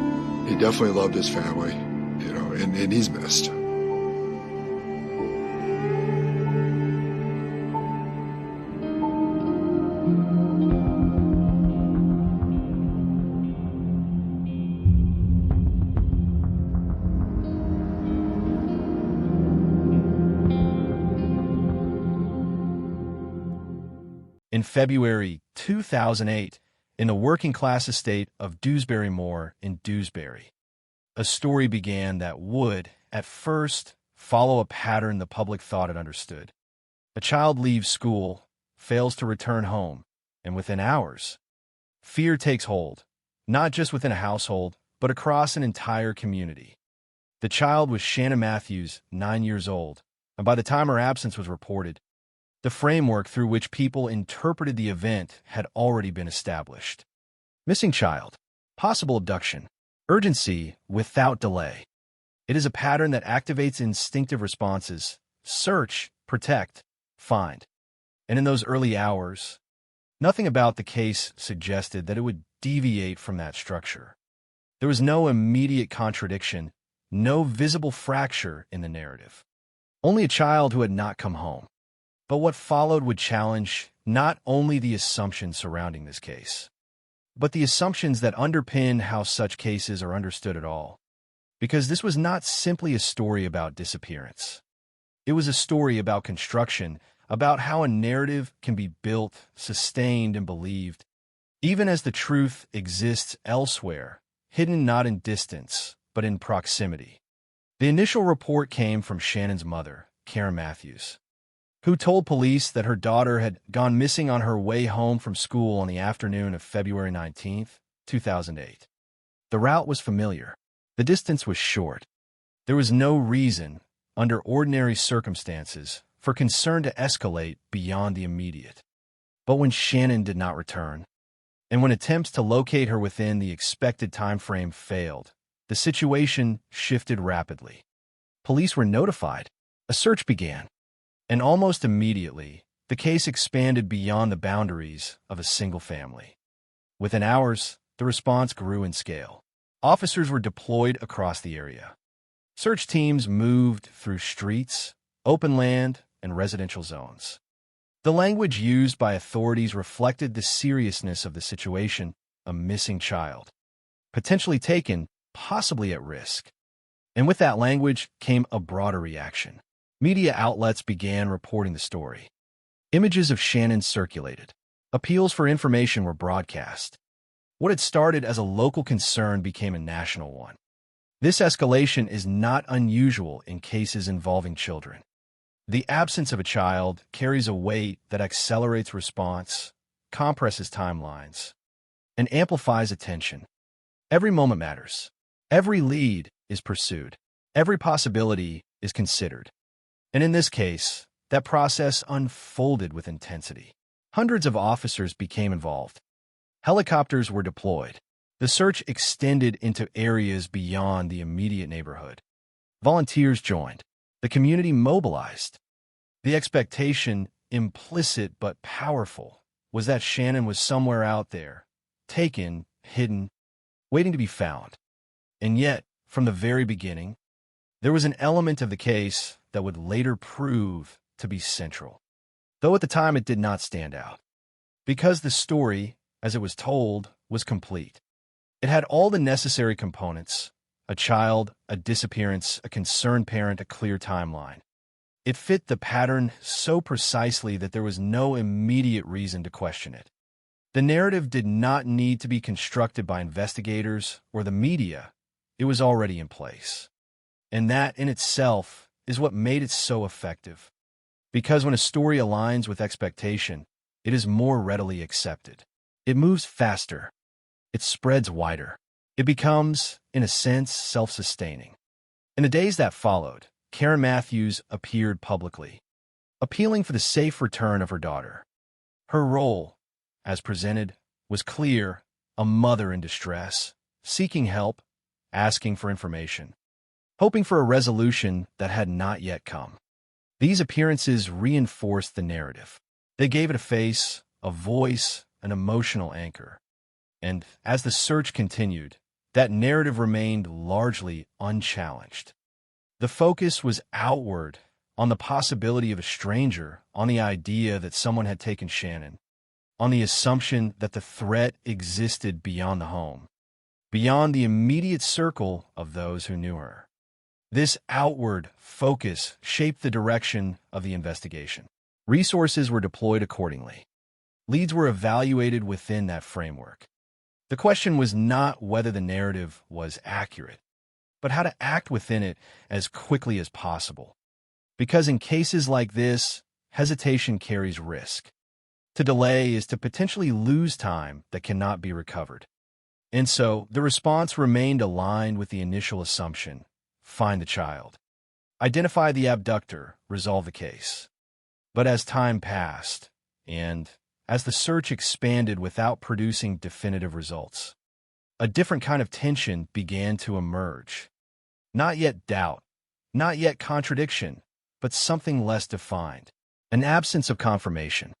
He definitely loved his family, and he's missed. In February 2008, in the working-class estate of Dewsbury Moor in Dewsbury, a story began that would, at first, follow a pattern the public thought it understood. A child leaves school, fails to return home, and within hours, fear takes hold, not just within a household, but across an entire community. The child was Shannon Matthews, 9 years old, and by the time her absence was reported, the framework through which people interpreted the event had already been established. Missing child, possible abduction, urgency without delay. It is a pattern that activates instinctive responses: search, protect, find. And in those early hours, nothing about the case suggested that it would deviate from that structure. There was no immediate contradiction, no visible fracture in the narrative. Only a child who had not come home. But what followed would challenge not only the assumptions surrounding this case, but the assumptions that underpin how such cases are understood at all. Because this was not simply a story about disappearance. It was a story about construction, about how a narrative can be built, sustained, and believed, even as the truth exists elsewhere, hidden not in distance, but in proximity. The initial report came from Shannon's mother, Karen Matthews, who told police that her daughter had gone missing on her way home from school on the afternoon of February 19, 2008. The route was familiar. The distance was short. There was no reason, under ordinary circumstances, for concern to escalate beyond the immediate. But when Shannon did not return, And when attempts to locate her within the expected time frame failed, the situation shifted rapidly. Police were notified. A search began. And almost immediately, the case expanded beyond the boundaries of a single family. Within hours, the response grew in scale. Officers were deployed across the area. Search teams moved through streets, open land, and residential zones. The language used by authorities reflected the seriousness of the situation: a missing child, potentially taken, possibly at risk. And with that language came a broader reaction. Media outlets began reporting the story. Images of Shannon circulated. Appeals for information were broadcast. What had started as a local concern became a national one. This escalation is not unusual in cases involving children. The absence of a child carries a weight that accelerates response, compresses timelines, and amplifies attention. Every moment matters. Every lead is pursued. Every possibility is considered. And in this case, that process unfolded with intensity. Hundreds of officers became involved. Helicopters were deployed. The search extended into areas beyond the immediate neighborhood. Volunteers joined. The community mobilized. The expectation, implicit but powerful, was that Shannon was somewhere out there, taken, hidden, waiting to be found. And yet, from the very beginning, there was an element of the case that would later prove to be central, though at the time it did not stand out. Because the story, as it was told, was complete. It had all the necessary components: a child, a disappearance, a concerned parent, a clear timeline. It fit the pattern so precisely that there was no immediate reason to question it. The narrative did not need to be constructed by investigators or the media. It was already in place. And that in itself is what made it so effective. Because when a story aligns with expectation, it is more readily accepted. It moves faster. It spreads wider. It becomes, in a sense, self-sustaining. In the days that followed, Karen Matthews appeared publicly, appealing for the safe return of her daughter. Her role, as presented, was clear: a mother in distress, seeking help, asking for information, hoping for a resolution that had not yet come. These appearances reinforced the narrative. They gave it a face, a voice, an emotional anchor. And as the search continued, that narrative remained largely unchallenged. The focus was outward, on the possibility of a stranger, on the idea that someone had taken Shannon, on the assumption that the threat existed beyond the home, beyond the immediate circle of those who knew her. This outward focus shaped the direction of the investigation. Resources were deployed accordingly. Leads were evaluated within that framework. The question was not whether the narrative was accurate, but how to act within it as quickly as possible. Because in cases like this, hesitation carries risk. To delay is to potentially lose time that cannot be recovered. And so, the response remained aligned with the initial assumption: find the child, identify the abductor, resolve the case. But as time passed, and as the search expanded without producing definitive results, a different kind of tension began to emerge. Not yet doubt, not yet contradiction, but something less defined. An absence of confirmation.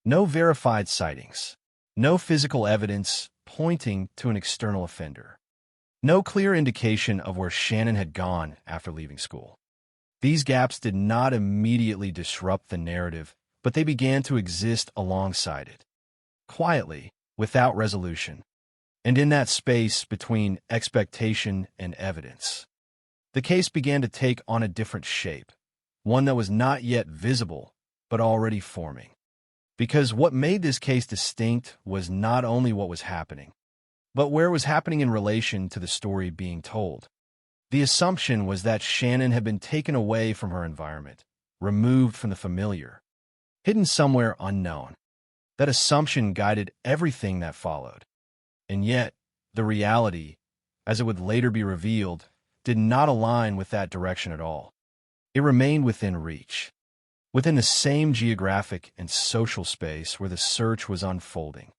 No verified sightings. No physical evidence pointing to an external offender. No clear indication of where Shannon had gone after leaving school. These gaps did not immediately disrupt the narrative, but they began to exist alongside it, quietly, without resolution. And in that space between expectation and evidence, the case began to take on a different shape, one that was not yet visible, but already forming. Because what made this case distinct was not only what was happening, but where it was happening in relation to the story being told. The assumption was that Shannon had been taken away from her environment, removed from the familiar, hidden somewhere unknown. That assumption guided everything that followed. And yet, the reality, as it would later be revealed, did not align with that direction at all. It remained within reach, within the same geographic and social space where the search was unfolding.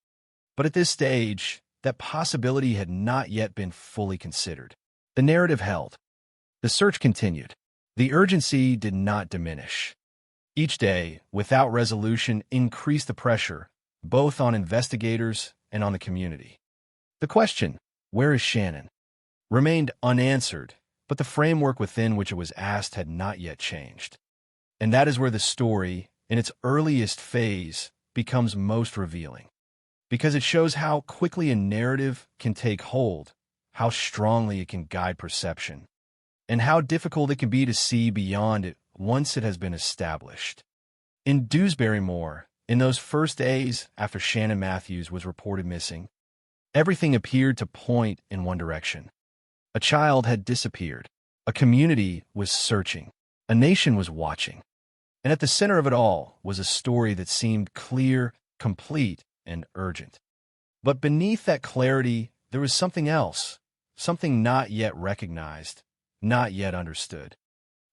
But at this stage, that possibility had not yet been fully considered. The narrative held. The search continued. The urgency did not diminish. Each day, without resolution, increased the pressure, both on investigators and on the community. The question, "Where is Shannon?" remained unanswered, but the framework within which it was asked had not yet changed. And that is where the story, in its earliest phase, becomes most revealing, because it shows how quickly a narrative can take hold, how strongly it can guide perception, and how difficult it can be to see beyond it once it has been established. In Dewsbury Moor, in those first days after Shannon Matthews was reported missing, everything appeared to point in one direction. A child had disappeared. A community was searching. A nation was watching. And at the center of it all was a story that seemed clear, complete, and urgent. But beneath that clarity, there was something else, something not yet recognized, not yet understood,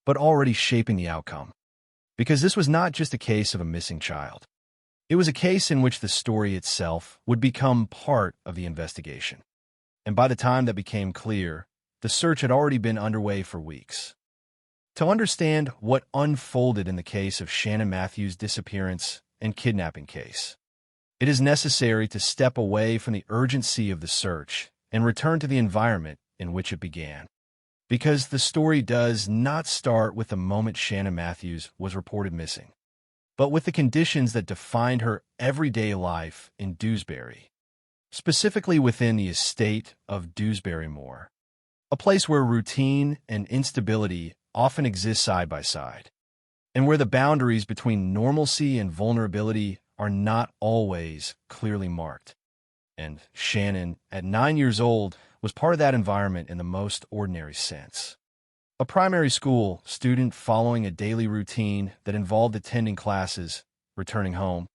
but already shaping the outcome. Because this was not just a case of a missing child. It was a case in which the story itself would become part of the investigation. And by the time that became clear, the search had already been underway for weeks. To understand what unfolded in the case of Shannon Matthews' disappearance and kidnapping case, it is necessary to step away from the urgency of the search and return to the environment in which it began. Because the story does not start with the moment Shannon Matthews was reported missing, but with the conditions that defined her everyday life in Dewsbury, specifically within the estate of Dewsbury Moor, a place where routine and instability often exist side by side, and where the boundaries between normalcy and vulnerability are not always clearly marked. And Shannon, at 9 years old, was part of that environment in the most ordinary sense. A primary school student following a daily routine that involved attending classes, returning home,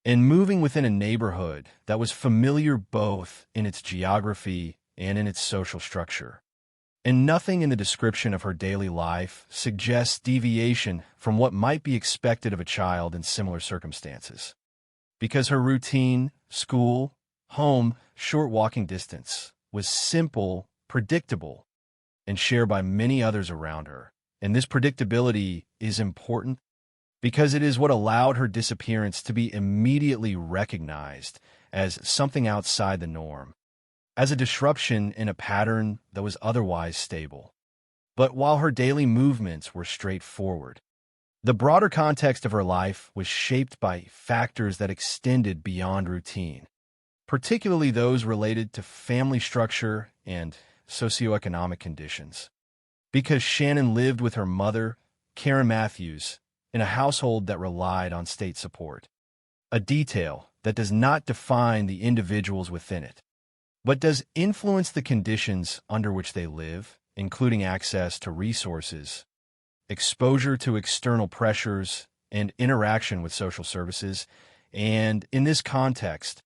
and moving within a neighborhood that was familiar both in its geography and in its social structure. And nothing in the description of her daily life suggests deviation from what might be expected of a child in similar circumstances. Because her routine, school, home, short walking distance was simple, predictable, and shared by many others around her. And this predictability is important because it is what allowed her disappearance to be immediately recognized as something outside the norm, as a disruption in a pattern that was otherwise stable. But while her daily movements were straightforward, the broader context of her life was shaped by factors that extended beyond routine, particularly those related to family structure and socioeconomic conditions. Because Shannon lived with her mother, Karen Matthews, in a household that relied on state support, a detail that does not define the individuals within it, but does influence the conditions under which they live, including access to resources, exposure to external pressures, and interaction with social services. And in this context,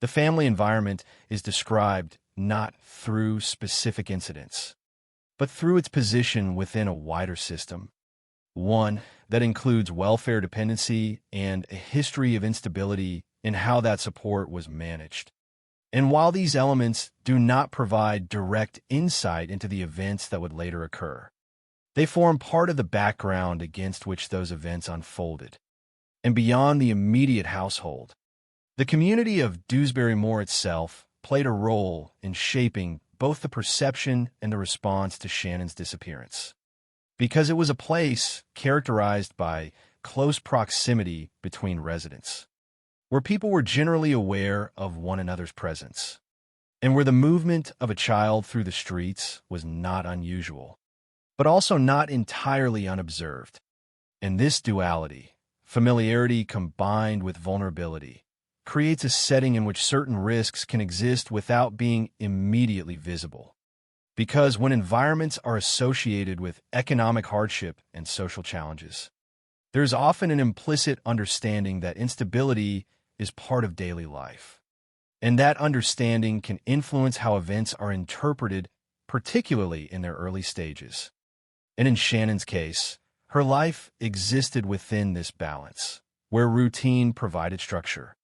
the family environment is described not through specific incidents, but through its position within a wider system, one that includes welfare dependency and a history of instability in how that support was managed. And while these elements do not provide direct insight into the events that would later occur, they form part of the background against which those events unfolded. And beyond the immediate household, the community of Dewsbury Moor itself played a role in shaping both the perception and the response to Shannon's disappearance, because it was a place characterized by close proximity between residents, where people were generally aware of one another's presence, and where the movement of a child through the streets was not unusual, but also not entirely unobserved. And this duality, familiarity combined with vulnerability, creates a setting in which certain risks can exist without being immediately visible. Because when environments are associated with economic hardship and social challenges, there's often an implicit understanding that instability is part of daily life. And that understanding can influence how events are interpreted, particularly in their early stages. And in Shannon's case, her life existed within this balance, where routine provided structure,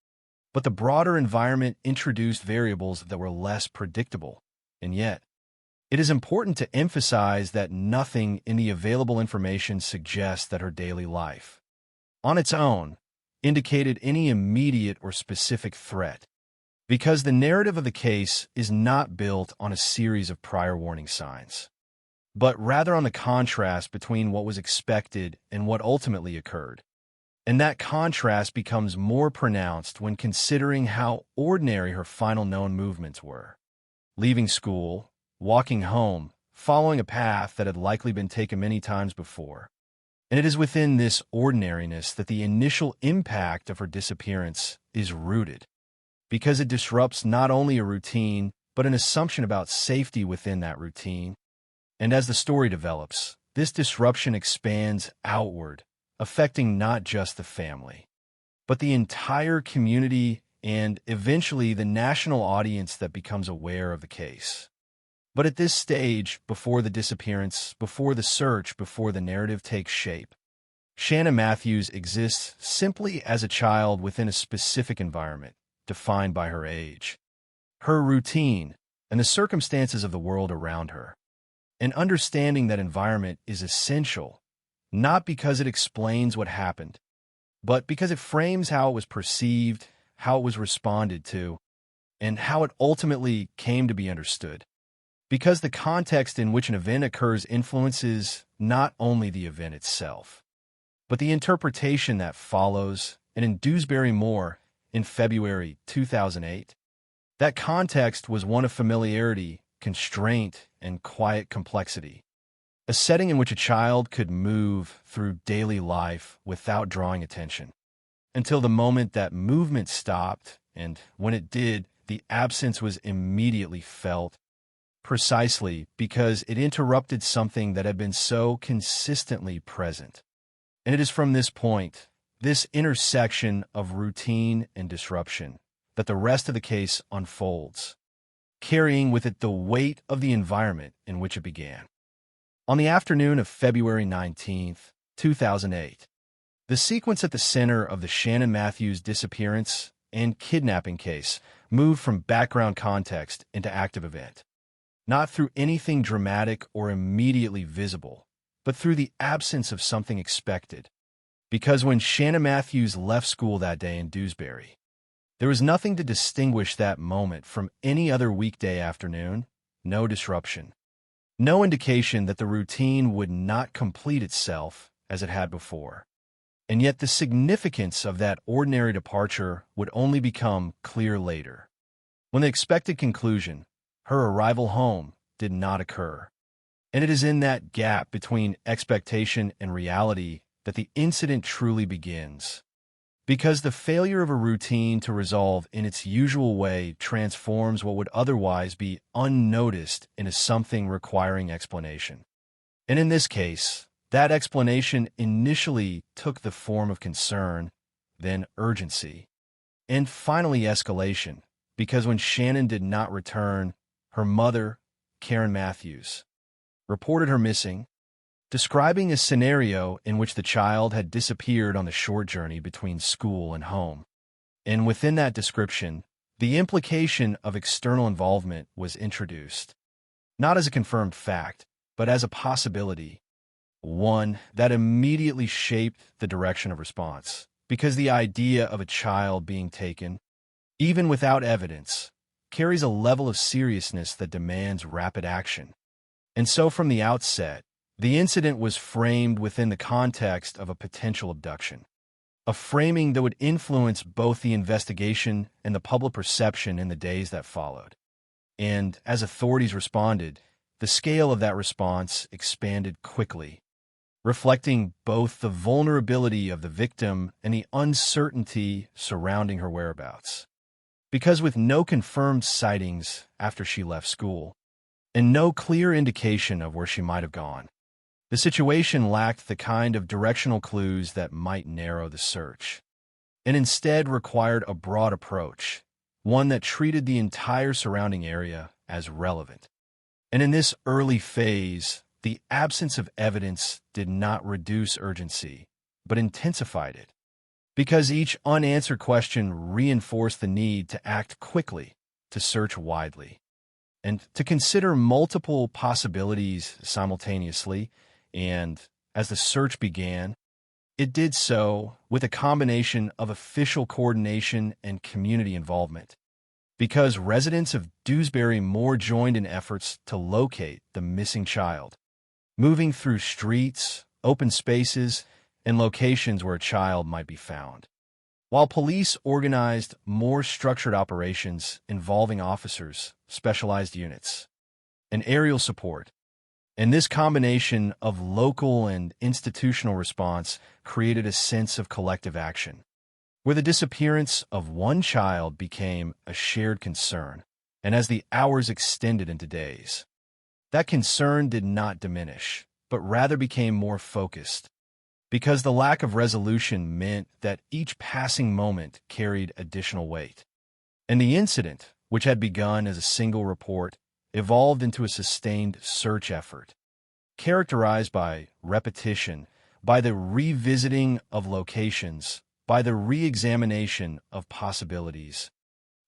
But the broader environment introduced variables that were less predictable. And yet, it is important to emphasize that nothing in the available information suggests that her daily life, on its own, indicated any immediate or specific threat, because the narrative of the case is not built on a series of prior warning signs, but rather on the contrast between what was expected and what ultimately occurred. And that contrast becomes more pronounced when considering how ordinary her final known movements were. Leaving school, walking home, following a path that had likely been taken many times before. And it is within this ordinariness that the initial impact of her disappearance is rooted, because it disrupts not only a routine, but an assumption about safety within that routine. And as the story develops, this disruption expands outward, affecting not just the family, but the entire community and eventually the national audience that becomes aware of the case. But at this stage, before the disappearance, before the search, before the narrative takes shape, Shannon Matthews exists simply as a child within a specific environment, defined by her age, her routine, and the circumstances of the world around her. And understanding that environment is essential, not because it explains what happened, but because it frames how it was perceived, how it was responded to, and how it ultimately came to be understood. Because the context in which an event occurs influences not only the event itself, but the interpretation that follows. And in Dewsbury Moor, in February 2008, that context was one of familiarity, constraint, and quiet complexity. A setting in which a child could move through daily life without drawing attention, until the moment that movement stopped, and when it did, the absence was immediately felt, precisely because it interrupted something that had been so consistently present. And it is from this point, this intersection of routine and disruption, that the rest of the case unfolds, carrying with it the weight of the environment in which it began. On the afternoon of February 19, 2008, the sequence at the center of the Shannon Matthews disappearance and kidnapping case moved from background context into active event, not through anything dramatic or immediately visible, but through the absence of something expected. Because when Shannon Matthews left school that day in Dewsbury, there was nothing to distinguish that moment from any other weekday afternoon, no disruption. No indication that the routine would not complete itself as it had before. And yet the significance of that ordinary departure would only become clear later, when the expected conclusion, her arrival home, did not occur. And it is in that gap between expectation and reality that the incident truly begins. Because the failure of a routine to resolve in its usual way transforms what would otherwise be unnoticed into something requiring explanation. And in this case, that explanation initially took the form of concern, then urgency, and finally escalation, because when Shannon did not return, her mother, Karen Matthews, reported her missing, describing a scenario in which the child had disappeared on the short journey between school and home. And within that description, the implication of external involvement was introduced, not as a confirmed fact, but as a possibility, one that immediately shaped the direction of response, because the idea of a child being taken, even without evidence, carries a level of seriousness that demands rapid action. And so from the outset, the incident was framed within the context of a potential abduction, a framing that would influence both the investigation and the public perception in the days that followed. And as authorities responded, the scale of that response expanded quickly, reflecting both the vulnerability of the victim and the uncertainty surrounding her whereabouts. Because with no confirmed sightings after she left school, and no clear indication of where she might have gone, the situation lacked the kind of directional clues that might narrow the search, and instead required a broad approach, one that treated the entire surrounding area as relevant. And in this early phase, the absence of evidence did not reduce urgency, but intensified it. because each unanswered question reinforced the need to act quickly, to search widely, and to consider multiple possibilities simultaneously. And as the search began, it did so with a combination of official coordination and community involvement, because residents of Dewsbury Moor joined in efforts to locate the missing child, moving through streets, open spaces, and locations where a child might be found. While police organized more structured operations involving officers, specialized units, and aerial support, and this combination of local and institutional response created a sense of collective action, where the disappearance of one child became a shared concern, and as the hours extended into days, that concern did not diminish, but rather became more focused, because the lack of resolution meant that each passing moment carried additional weight. And the incident, which had begun as a single report, evolved into a sustained search effort, characterized by repetition, by the revisiting of locations, by the re-examination of possibilities,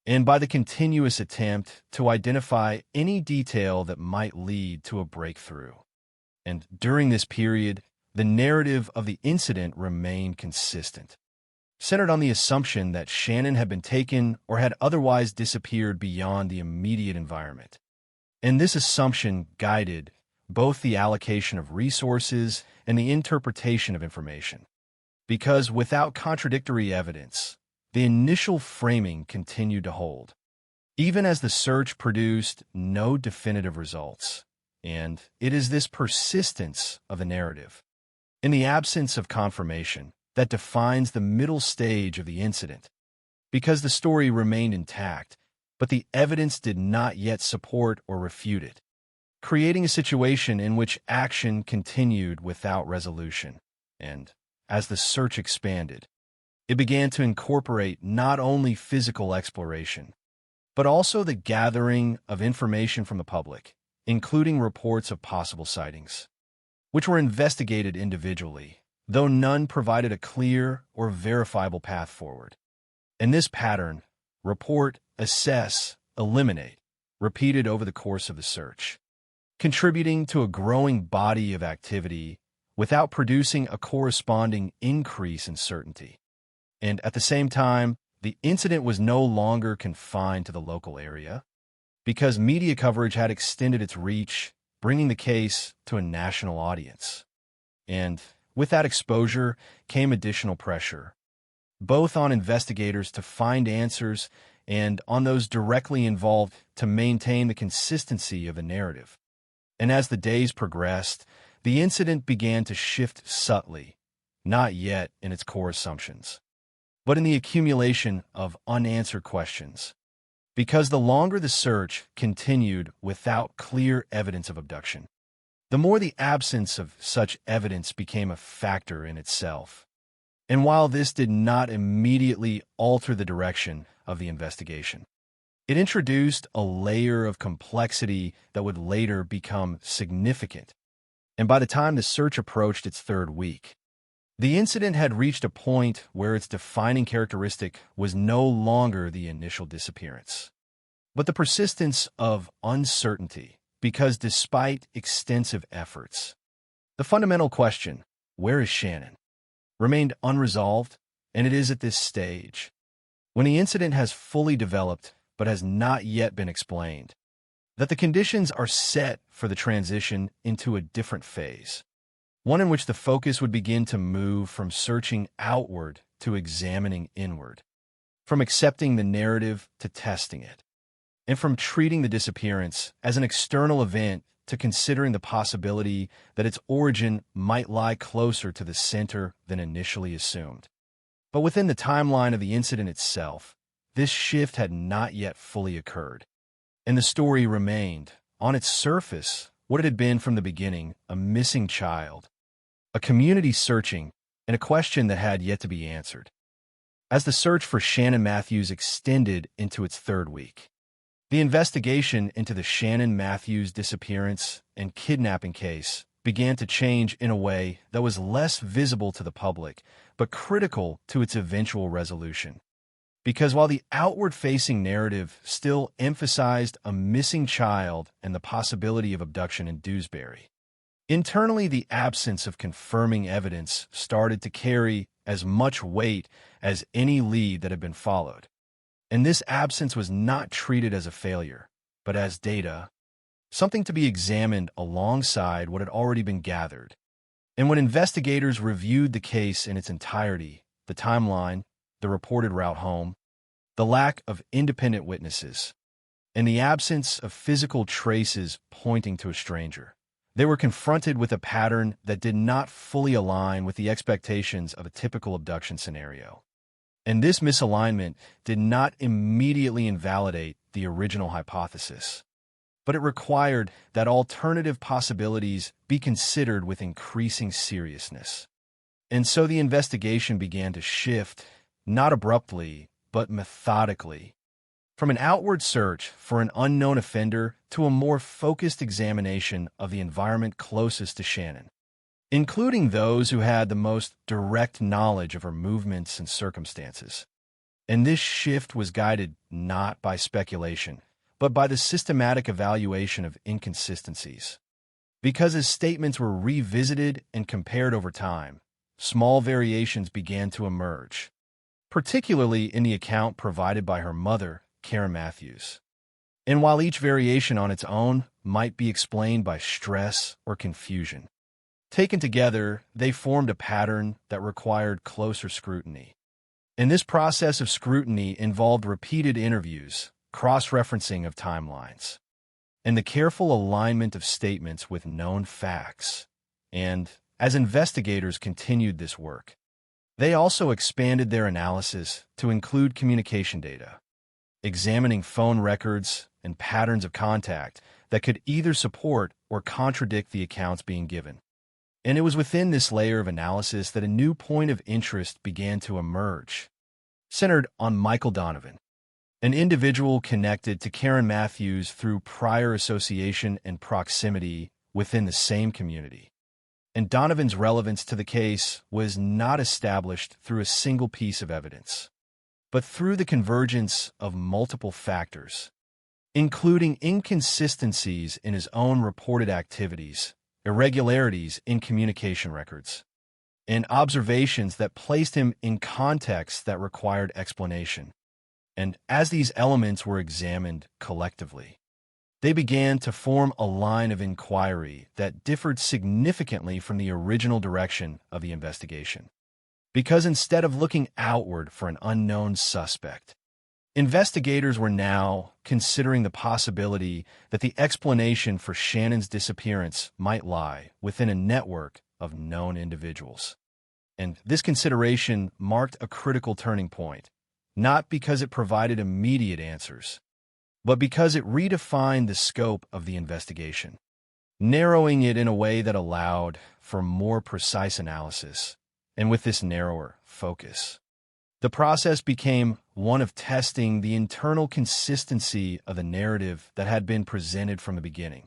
and by the continuous attempt to identify any detail that might lead to a breakthrough. And during this period, the narrative of the incident remained consistent, centered on the assumption that Shannon had been taken or had otherwise disappeared beyond the immediate environment. And this assumption guided both the allocation of resources and the interpretation of information, because without contradictory evidence, the initial framing continued to hold, even as the search produced no definitive results. And it is this persistence of the narrative, in the absence of confirmation, that defines the middle stage of the incident, because the story remained intact, but the evidence did not yet support or refute it, creating a situation in which action continued without resolution. And as the search expanded, it began to incorporate not only physical exploration, but also the gathering of information from the public, including reports of possible sightings, which were investigated individually, though none provided a clear or verifiable path forward. And this pattern, report, assess, eliminate, repeated over the course of the search, contributing to a growing body of activity without producing a corresponding increase in certainty. And at the same time, the incident was no longer confined to the local area, because media coverage had extended its reach, bringing the case to a national audience. And with that exposure came additional pressure, both on investigators to find answers and on those directly involved to maintain the consistency of the narrative. And as the days progressed, the incident began to shift subtly, not yet in its core assumptions, but in the accumulation of unanswered questions, because the longer the search continued without clear evidence of abduction, the more the absence of such evidence became a factor in itself. And while this did not immediately alter the direction of the investigation, it introduced a layer of complexity that would later become significant. And by the time the search approached its third week, the incident had reached a point where its defining characteristic was no longer the initial disappearance, but the persistence of uncertainty, because despite extensive efforts, the fundamental question, where is Shannon, remained unresolved. And it is at this stage, when the incident has fully developed but has not yet been explained, that the conditions are set for the transition into a different phase, one in which the focus would begin to move from searching outward to examining inward, from accepting the narrative to testing it, and from treating the disappearance as an external event to considering the possibility that its origin might lie closer to the center than initially assumed. But within the timeline of the incident itself, this shift had not yet fully occurred, and the story remained, on its surface, what it had been from the beginning: a missing child, a community searching, and a question that had yet to be answered. As the search for Shannon Matthews extended into its third week, the investigation into the Shannon Matthews disappearance and kidnapping case began to change in a way that was less visible to the public, but critical to its eventual resolution. Because while the outward-facing narrative still emphasized a missing child and the possibility of abduction in Dewsbury, internally the absence of confirming evidence started to carry as much weight as any lead that had been followed. And this absence was not treated as a failure, but as data, something to be examined alongside what had already been gathered. And when investigators reviewed the case in its entirety, the timeline, the reported route home, the lack of independent witnesses, and the absence of physical traces pointing to a stranger, they were confronted with a pattern that did not fully align with the expectations of a typical abduction scenario. And this misalignment did not immediately invalidate the original hypothesis, but it required that alternative possibilities be considered with increasing seriousness. And so the investigation began to shift, not abruptly, but methodically, from an outward search for an unknown offender to a more focused examination of the environment closest to Shannon, including those who had the most direct knowledge of her movements and circumstances. And this shift was guided not by speculation, but by the systematic evaluation of inconsistencies. Because as statements were revisited and compared over time, small variations began to emerge, particularly in the account provided by her mother, Karen Matthews. And while each variation on its own might be explained by stress or confusion, taken together, they formed a pattern that required closer scrutiny. And this process of scrutiny involved repeated interviews, cross-referencing of timelines, and the careful alignment of statements with known facts. And as investigators continued this work, they also expanded their analysis to include communication data, examining phone records and patterns of contact that could either support or contradict the accounts being given. And it was within this layer of analysis that a new point of interest began to emerge, centered on Michael Donovan, an individual connected to Karen Matthews through prior association and proximity within the same community. And Donovan's relevance to the case was not established through a single piece of evidence, but through the convergence of multiple factors, including inconsistencies in his own reported activities, irregularities in communication records, and observations that placed him in contexts that required explanation. And as these elements were examined collectively, they began to form a line of inquiry that differed significantly from the original direction of the investigation. Because instead of looking outward for an unknown suspect, investigators were now considering the possibility that the explanation for Shannon's disappearance might lie within a network of known individuals. And this consideration marked a critical turning point, not because it provided immediate answers, but because it redefined the scope of the investigation, narrowing it in a way that allowed for more precise analysis. And with this narrower focus, the process became one of testing the internal consistency of the narrative that had been presented from the beginning,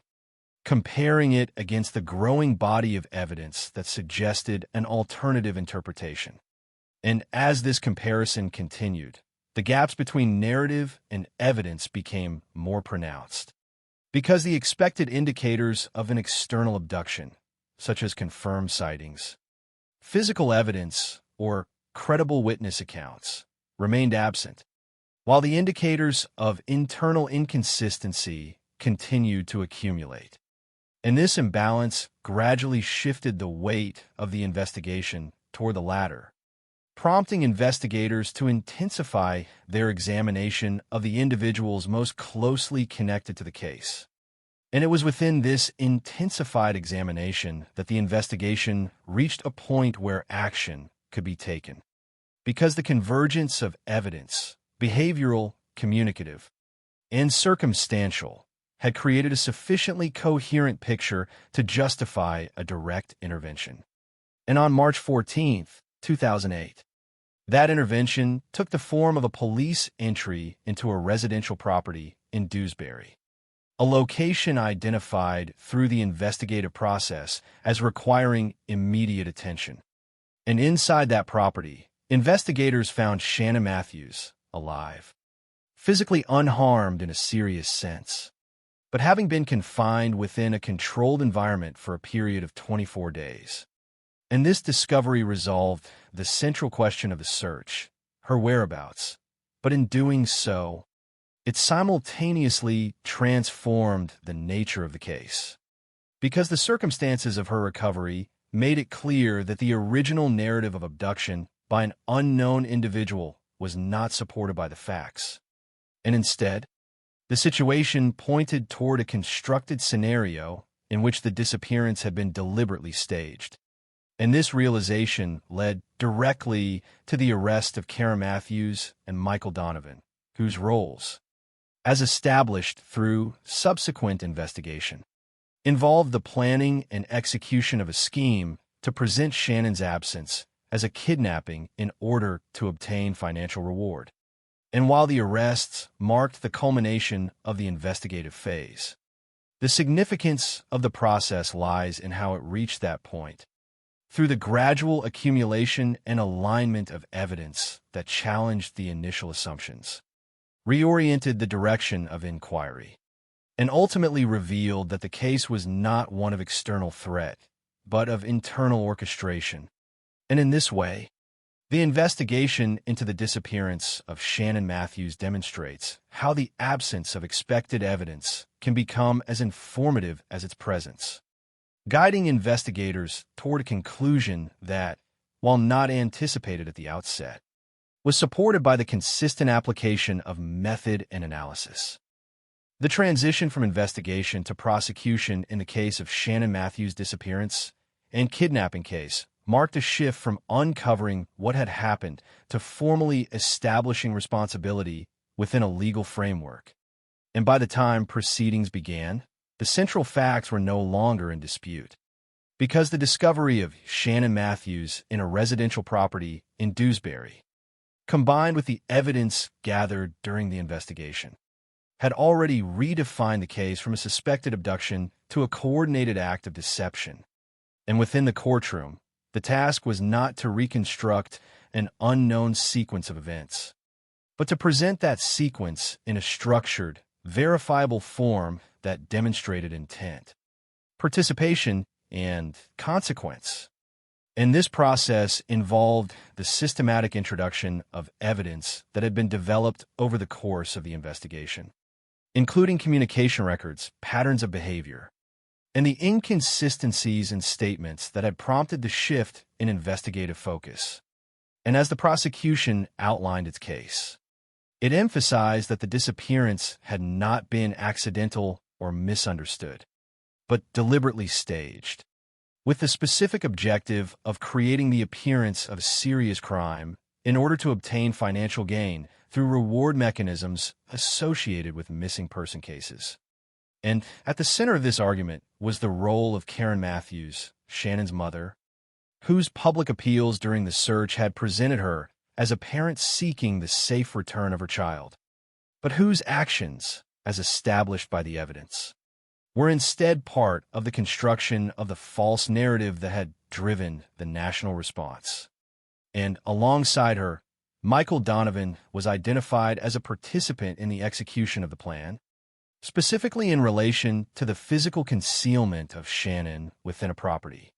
comparing it against the growing body of evidence that suggested an alternative interpretation. And as this comparison continued, the gaps between narrative and evidence became more pronounced, because the expected indicators of an external abduction, such as confirmed sightings, physical evidence, or credible witness accounts, remained absent, while the indicators of internal inconsistency continued to accumulate. And this imbalance gradually shifted the weight of the investigation toward the latter, prompting investigators to intensify their examination of the individuals most closely connected to the case. And it was within this intensified examination that the investigation reached a point where action could be taken, because the convergence of evidence, behavioral, communicative, and circumstantial, had created a sufficiently coherent picture to justify a direct intervention. And on March 14, 2008, that intervention took the form of a police entry into a residential property in Dewsbury, a location identified through the investigative process as requiring immediate attention. And inside that property, investigators found Shannon Matthews alive, physically unharmed in a serious sense, but having been confined within a controlled environment for a period of 24 days. And this discovery resolved the central question of the search, her whereabouts, but in doing so, it simultaneously transformed the nature of the case. Because the circumstances of her recovery made it clear that the original narrative of abduction by an unknown individual was not supported by the facts. And instead, the situation pointed toward a constructed scenario in which the disappearance had been deliberately staged. And this realization led directly to the arrest of Karen Matthews and Michael Donovan, whose roles, as established through subsequent investigation, involved the planning and execution of a scheme to present Shannon's absence as a kidnapping in order to obtain financial reward. And while the arrests marked the culmination of the investigative phase, the significance of the process lies in how it reached that point, through the gradual accumulation and alignment of evidence that challenged the initial assumptions, reoriented the direction of inquiry, and ultimately revealed that the case was not one of external threat, but of internal orchestration. And in this way, the investigation into the disappearance of Shannon Matthews demonstrates how the absence of expected evidence can become as informative as its presence, guiding investigators toward a conclusion that, while not anticipated at the outset, was supported by the consistent application of method and analysis. The transition from investigation to prosecution in the case of Shannon Matthews' disappearance and kidnapping case marked a shift from uncovering what had happened to formally establishing responsibility within a legal framework. And by the time proceedings began, the central facts were no longer in dispute, because the discovery of Shannon Matthews in a residential property in Dewsbury, combined with the evidence gathered during the investigation, had already redefined the case from a suspected abduction to a coordinated act of deception. And within the courtroom, the task was not to reconstruct an unknown sequence of events, but to present that sequence in a structured, verifiable form that demonstrated intent, participation, and consequence. And this process involved the systematic introduction of evidence that had been developed over the course of the investigation, including communication records, patterns of behavior, and the inconsistencies in statements that had prompted the shift in investigative focus. And as the prosecution outlined its case, it emphasized that the disappearance had not been accidental or misunderstood, but deliberately staged, with the specific objective of creating the appearance of a serious crime in order to obtain financial gain through reward mechanisms associated with missing person cases. And at the center of this argument was the role of Karen Matthews, Shannon's mother, whose public appeals during the search had presented her as a parent seeking the safe return of her child, but whose actions, as established by the evidence, were instead part of the construction of the false narrative that had driven the national response. And alongside her, Michael Donovan was identified as a participant in the execution of the plan, specifically in relation to the physical concealment of Shannon within a property,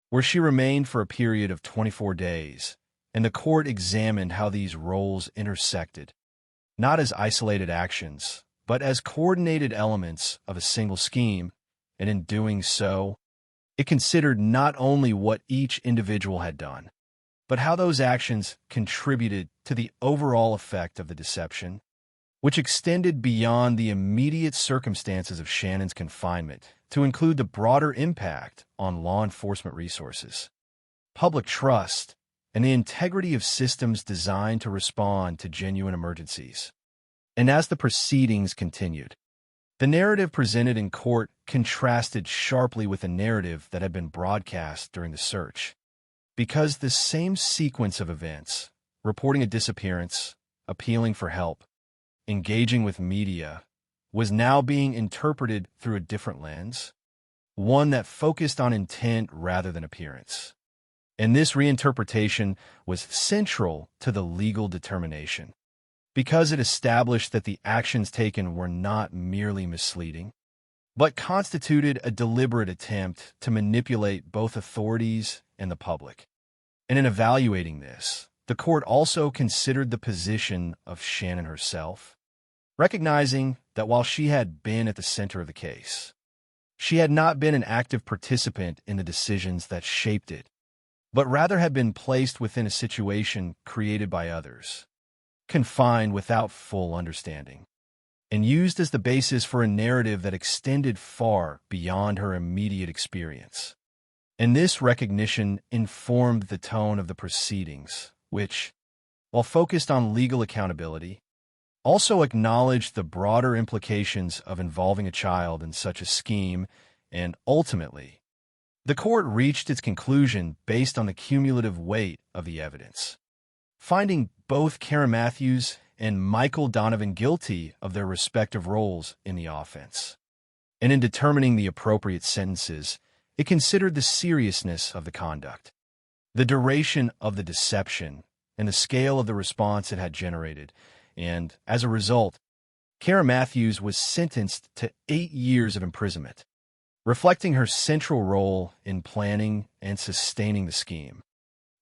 where she remained for a period of 24 days, and the court examined how these roles intersected, not as isolated actions, but as coordinated elements of a single scheme, and in doing so, it considered not only what each individual had done, but how those actions contributed to the overall effect of the deception, which extended beyond the immediate circumstances of Shannon's confinement to include the broader impact on law enforcement resources, public trust, and the integrity of systems designed to respond to genuine emergencies. And as the proceedings continued, the narrative presented in court contrasted sharply with the narrative that had been broadcast during the search, because the same sequence of events, reporting a disappearance, appealing for help, engaging with media, was now being interpreted through a different lens, one that focused on intent rather than appearance. And this reinterpretation was central to the legal determination, because it established that the actions taken were not merely misleading, but constituted a deliberate attempt to manipulate both authorities and the public. And in evaluating this, the court also considered the position of Shannon herself, recognizing that while she had been at the center of the case, she had not been an active participant in the decisions that shaped it, but rather had been placed within a situation created by others, confined without full understanding, and used as the basis for a narrative that extended far beyond her immediate experience. And this recognition informed the tone of the proceedings, which, while focused on legal accountability, also acknowledged the broader implications of involving a child in such a scheme, and ultimately, the court reached its conclusion based on the cumulative weight of the evidence, finding both Karen Matthews and Michael Donovan guilty of their respective roles in the offense. And in determining the appropriate sentences, it considered the seriousness of the conduct, the duration of the deception, and the scale of the response it had generated. And as a result, Karen Matthews was sentenced to 8 years of imprisonment, reflecting her central role in planning and sustaining the scheme,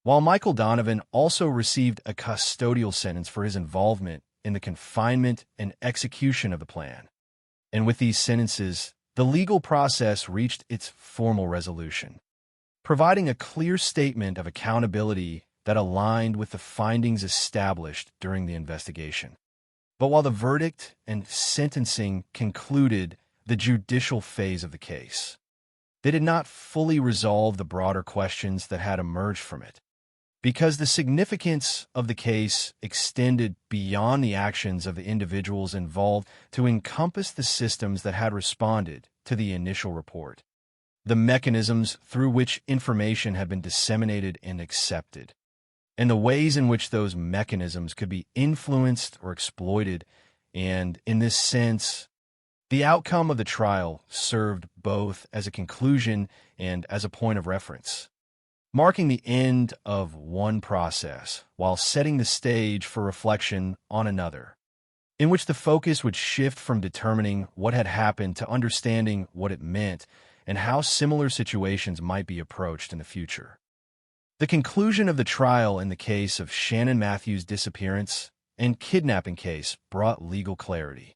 while Michael Donovan also received a custodial sentence for his involvement in the confinement and execution of the plan. And with these sentences, the legal process reached its formal resolution, providing a clear statement of accountability that aligned with the findings established during the investigation. But while the verdict and sentencing concluded the judicial phase of the case, they did not fully resolve the broader questions that had emerged from it, because the significance of the case extended beyond the actions of the individuals involved to encompass the systems that had responded to the initial report, the mechanisms through which information had been disseminated and accepted, and the ways in which those mechanisms could be influenced or exploited. And in this sense, the outcome of the trial served both as a conclusion and as a point of reference, marking the end of one process while setting the stage for reflection on another, in which the focus would shift from determining what had happened to understanding what it meant and how similar situations might be approached in the future. The conclusion of the trial in the case of Shannon Matthews' disappearance and kidnapping case brought legal clarity,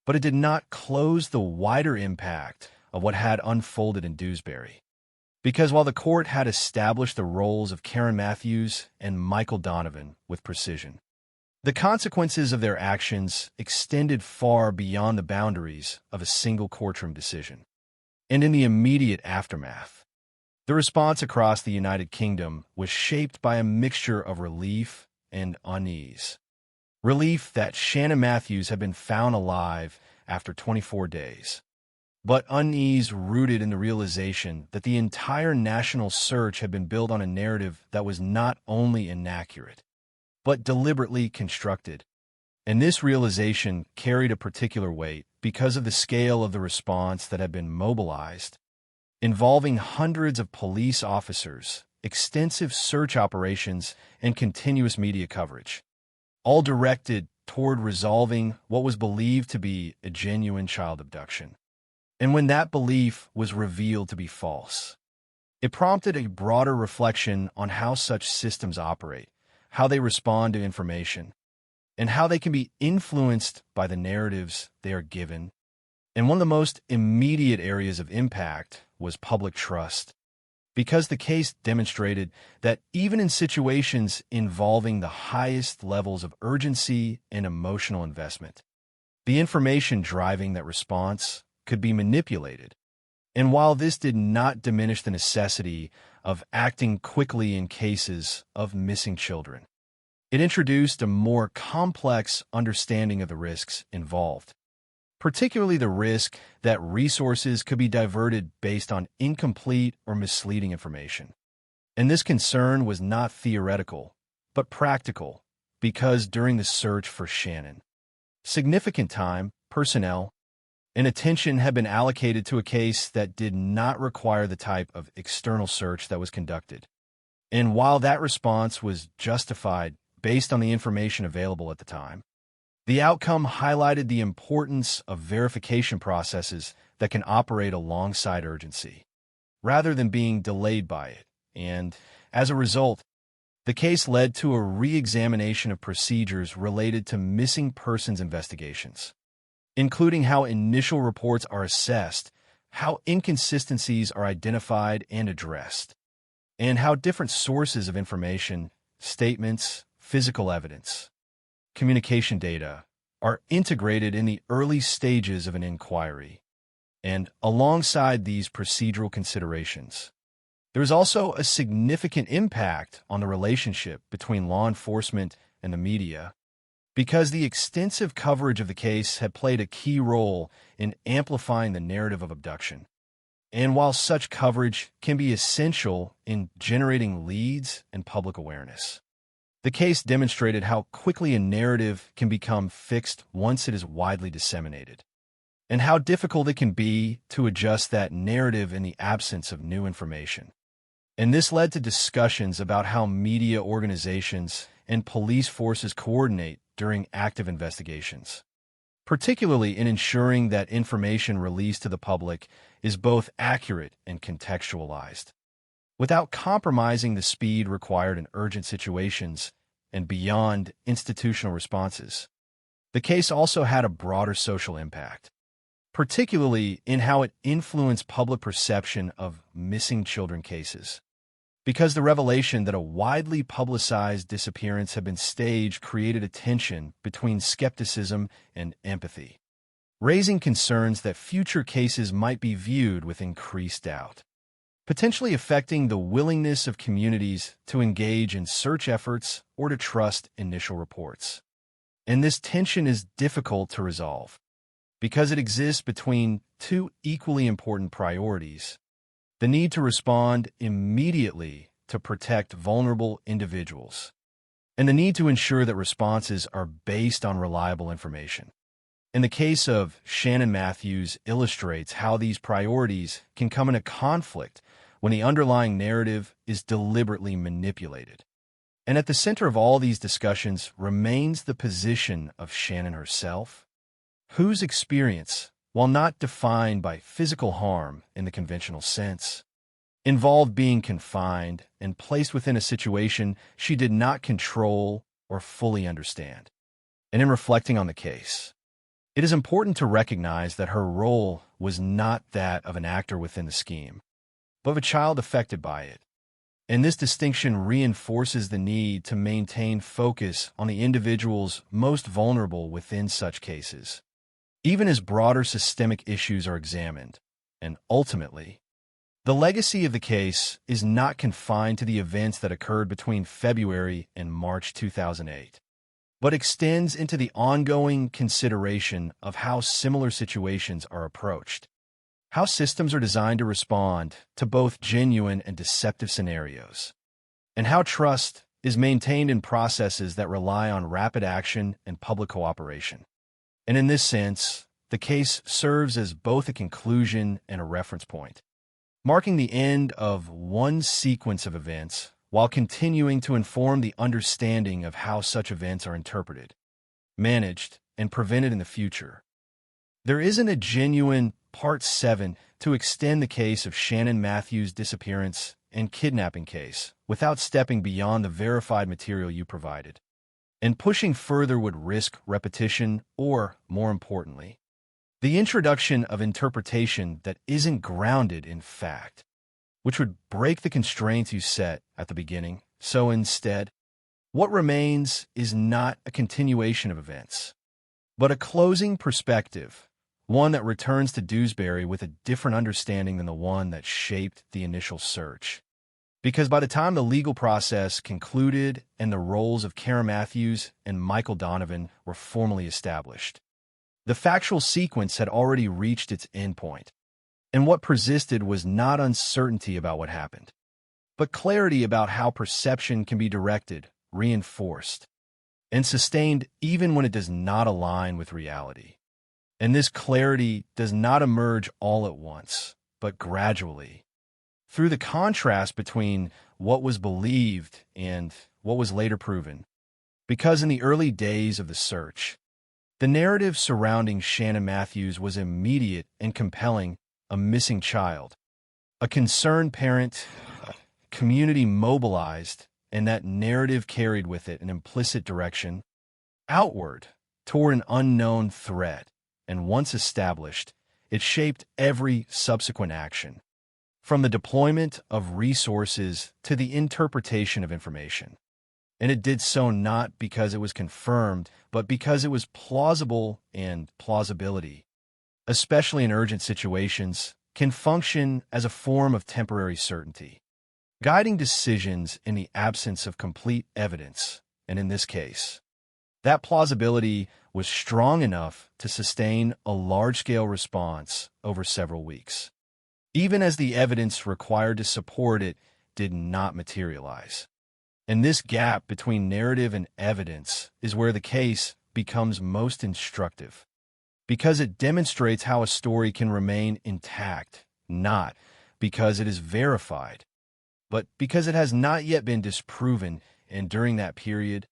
but it did not close the wider impact of what had unfolded in Dewsbury. Because while the court had established the roles of Karen Matthews and Michael Donovan with precision, the consequences of their actions extended far beyond the boundaries of a single courtroom decision. And in the immediate aftermath, the response across the United Kingdom was shaped by a mixture of relief and unease. Relief that Shannon Matthews had been found alive after 24 days, but unease rooted in the realization that the entire national search had been built on a narrative that was not only inaccurate, but deliberately constructed. And this realization carried a particular weight because of the scale of the response that had been mobilized, involving hundreds of police officers, extensive search operations, and continuous media coverage, all directed toward resolving what was believed to be a genuine child abduction. And when that belief was revealed to be false, it prompted a broader reflection on how such systems operate, how they respond to information, and how they can be influenced by the narratives they are given. And one of the most immediate areas of impact was public trust, because the case demonstrated that even in situations involving the highest levels of urgency and emotional investment, the information driving that response could be manipulated. And while this did not diminish the necessity of acting quickly in cases of missing children, it introduced a more complex understanding of the risks involved, particularly the risk that resources could be diverted based on incomplete or misleading information. And this concern was not theoretical, but practical, because during the search for Shannon, significant time, personnel, and attention had been allocated to a case that did not require the type of external search that was conducted. And while that response was justified based on the information available at the time, the outcome highlighted the importance of verification processes that can operate alongside urgency, rather than being delayed by it. And as a result, the case led to a re-examination of procedures related to missing persons investigations, including how initial reports are assessed, how inconsistencies are identified and addressed, and how different sources of information, statements, physical evidence, communication data are integrated in the early stages of an inquiry. And alongside these procedural considerations, there is also a significant impact on the relationship between law enforcement and the media, because the extensive coverage of the case had played a key role in amplifying the narrative of abduction. And while such coverage can be essential in generating leads and public awareness, the case demonstrated how quickly a narrative can become fixed once it is widely disseminated, and how difficult it can be to adjust that narrative in the absence of new information. And this led to discussions about how media organizations and police forces coordinate during active investigations, particularly in ensuring that information released to the public is both accurate and contextualized, without compromising the speed required in urgent situations and beyond institutional responses. The case also had a broader social impact, particularly in how it influenced public perception of missing children cases, because the revelation that a widely publicized disappearance had been staged created a tension between skepticism and empathy, raising concerns that future cases might be viewed with increased doubt, potentially affecting the willingness of communities to engage in search efforts or to trust initial reports. And this tension is difficult to resolve because it exists between two equally important priorities: the need to respond immediately to protect vulnerable individuals, and the need to ensure that responses are based on reliable information. And the case of Shannon Matthews illustrates how these priorities can come into conflict when the underlying narrative is deliberately manipulated. And at the center of all these discussions remains the position of Shannon herself, whose experience, while not defined by physical harm in the conventional sense, involved being confined and placed within a situation she did not control or fully understand. And in reflecting on the case, it is important to recognize that her role was not that of an actor within the scheme, but of a child affected by it. And this distinction reinforces the need to maintain focus on the individuals most vulnerable within such cases, even as broader systemic issues are examined. And ultimately, the legacy of the case is not confined to the events that occurred between February and March 2008, but extends into the ongoing consideration of how similar situations are approached, how systems are designed to respond to both genuine and deceptive scenarios, and how trust is maintained in processes that rely on rapid action and public cooperation. And in this sense, the case serves as both a conclusion and a reference point, marking the end of one sequence of events while continuing to inform the understanding of how such events are interpreted, managed, and prevented in the future. There isn't a genuine Part 7 to extend the case of Shannon Matthews' disappearance and kidnapping case without stepping beyond the verified material you provided. And pushing further would risk repetition or, more importantly, the introduction of interpretation that isn't grounded in fact, which would break the constraints you set at the beginning. So instead, what remains is not a continuation of events, but a closing perspective, one that returns to Dewsbury with a different understanding than the one that shaped the initial search. Because by the time the legal process concluded and the roles of Kara Matthews and Michael Donovan were formally established, the factual sequence had already reached its endpoint, and what persisted was not uncertainty about what happened, but clarity about how perception can be directed, reinforced, and sustained even when it does not align with reality. And this clarity does not emerge all at once, but gradually, through the contrast between what was believed and what was later proven. Because in the early days of the search, the narrative surrounding Shannon Matthews was immediate and compelling: a missing child, a concerned parent, a community mobilized, and that narrative carried with it an implicit direction outward toward an unknown threat, and once established, it shaped every subsequent action, from the deployment of resources to the interpretation of information. And it did so not because it was confirmed, but because it was plausible, and plausibility, especially in urgent situations, can function as a form of temporary certainty, guiding decisions in the absence of complete evidence. And in this case, that plausibility was strong enough to sustain a large-scale response over several weeks, even as the evidence required to support it did not materialize. And this gap between narrative and evidence is where the case becomes most instructive, because it demonstrates how a story can remain intact, not because it is verified, but because it has not yet been disproven. And during that period,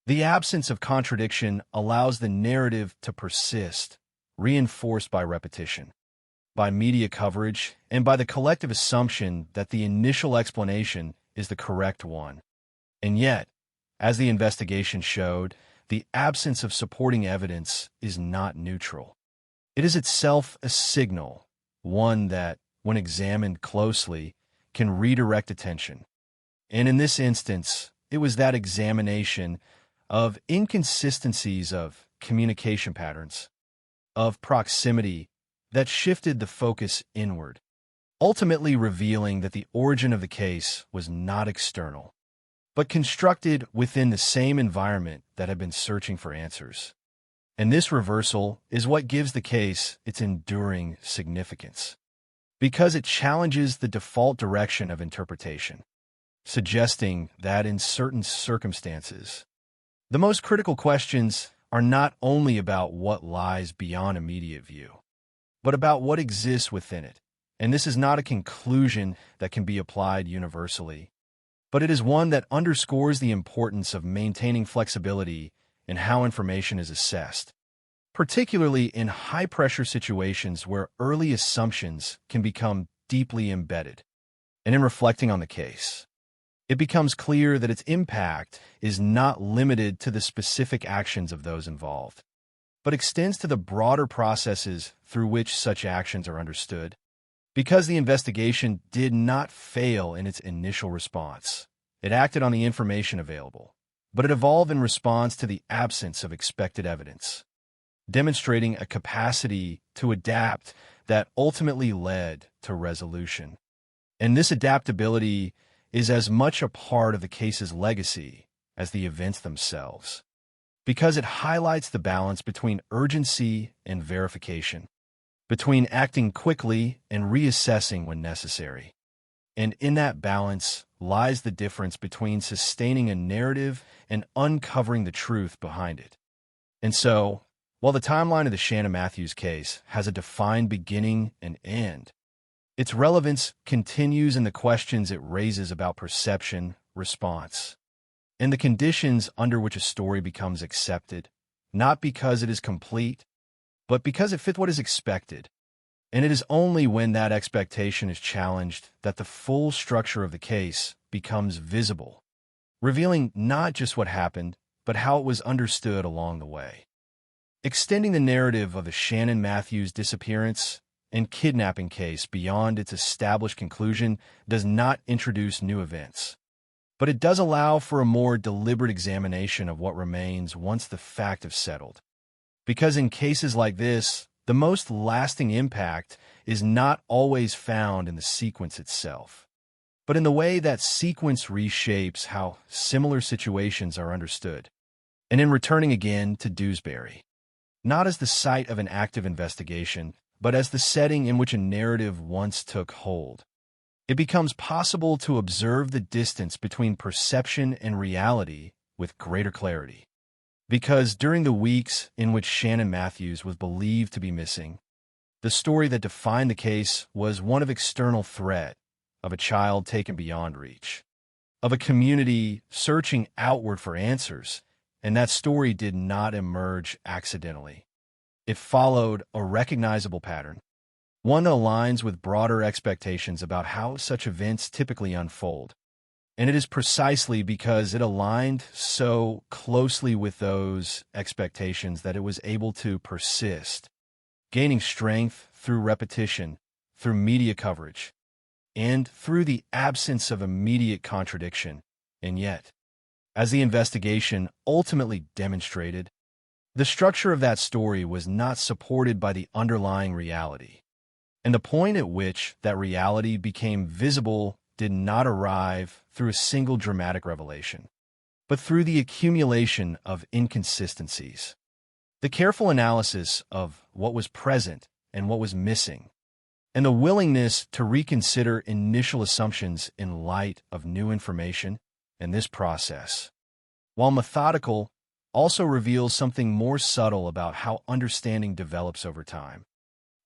the absence of contradiction allows the narrative to persist, reinforced by repetition, by media coverage, and by the collective assumption that the initial explanation is the correct one. And yet, as the investigation showed, the absence of supporting evidence is not neutral. It is itself a signal, one that, when examined closely, can redirect attention. And in this instance, it was that examination of inconsistencies of communication patterns, of proximity, that shifted the focus inward, ultimately revealing that the origin of the case was not external, but constructed within the same environment that had been searching for answers. And this reversal is what gives the case its enduring significance, because it challenges the default direction of interpretation, suggesting that in certain circumstances, the most critical questions are not only about what lies beyond immediate view, but about what exists within it. And this is not a conclusion that can be applied universally, but it is one that underscores the importance of maintaining flexibility in how information is assessed, particularly in high-pressure situations where early assumptions can become deeply embedded. And in reflecting on the case, it becomes clear that its impact is not limited to the specific actions of those involved, but extends to the broader processes through which such actions are understood. Because the investigation did not fail in its initial response, it acted on the information available, but it evolved in response to the absence of expected evidence, demonstrating a capacity to adapt that ultimately led to resolution. And this adaptability is as much a part of the case's legacy as the events themselves, because it highlights the balance between urgency and verification, between acting quickly and reassessing when necessary. And in that balance lies the difference between sustaining a narrative and uncovering the truth behind it. And so, while the timeline of the Shannon Matthews case has a defined beginning and end, its relevance continues in the questions it raises about perception, response, and the conditions under which a story becomes accepted, not because it is complete, but because it fits what is expected. And it is only when that expectation is challenged that the full structure of the case becomes visible, revealing not just what happened, but how it was understood along the way. Extending the narrative of the Shannon Matthews disappearance and kidnapping case beyond its established conclusion does not introduce new events, but it does allow for a more deliberate examination of what remains once the fact is settled. Because in cases like this, the most lasting impact is not always found in the sequence itself, but in the way that sequence reshapes how similar situations are understood. And in returning again to Dewsbury, not as the site of an active investigation, but as the setting in which a narrative once took hold, it becomes possible to observe the distance between perception and reality with greater clarity. Because during the weeks in which Shannon Matthews was believed to be missing, the story that defined the case was one of external threat, of a child taken beyond reach, of a community searching outward for answers, and that story did not emerge accidentally. It followed a recognizable pattern, one that aligns with broader expectations about how such events typically unfold. And it is precisely because it aligned so closely with those expectations that it was able to persist, gaining strength through repetition, through media coverage, and through the absence of immediate contradiction. And yet, as the investigation ultimately demonstrated, the structure of that story was not supported by the underlying reality. And the point at which that reality became visible did not arrive through a single dramatic revelation, but through the accumulation of inconsistencies. The careful analysis of what was present and what was missing, and the willingness to reconsider initial assumptions in light of new information, and this process, while methodical, also reveals something more subtle about how understanding develops over time,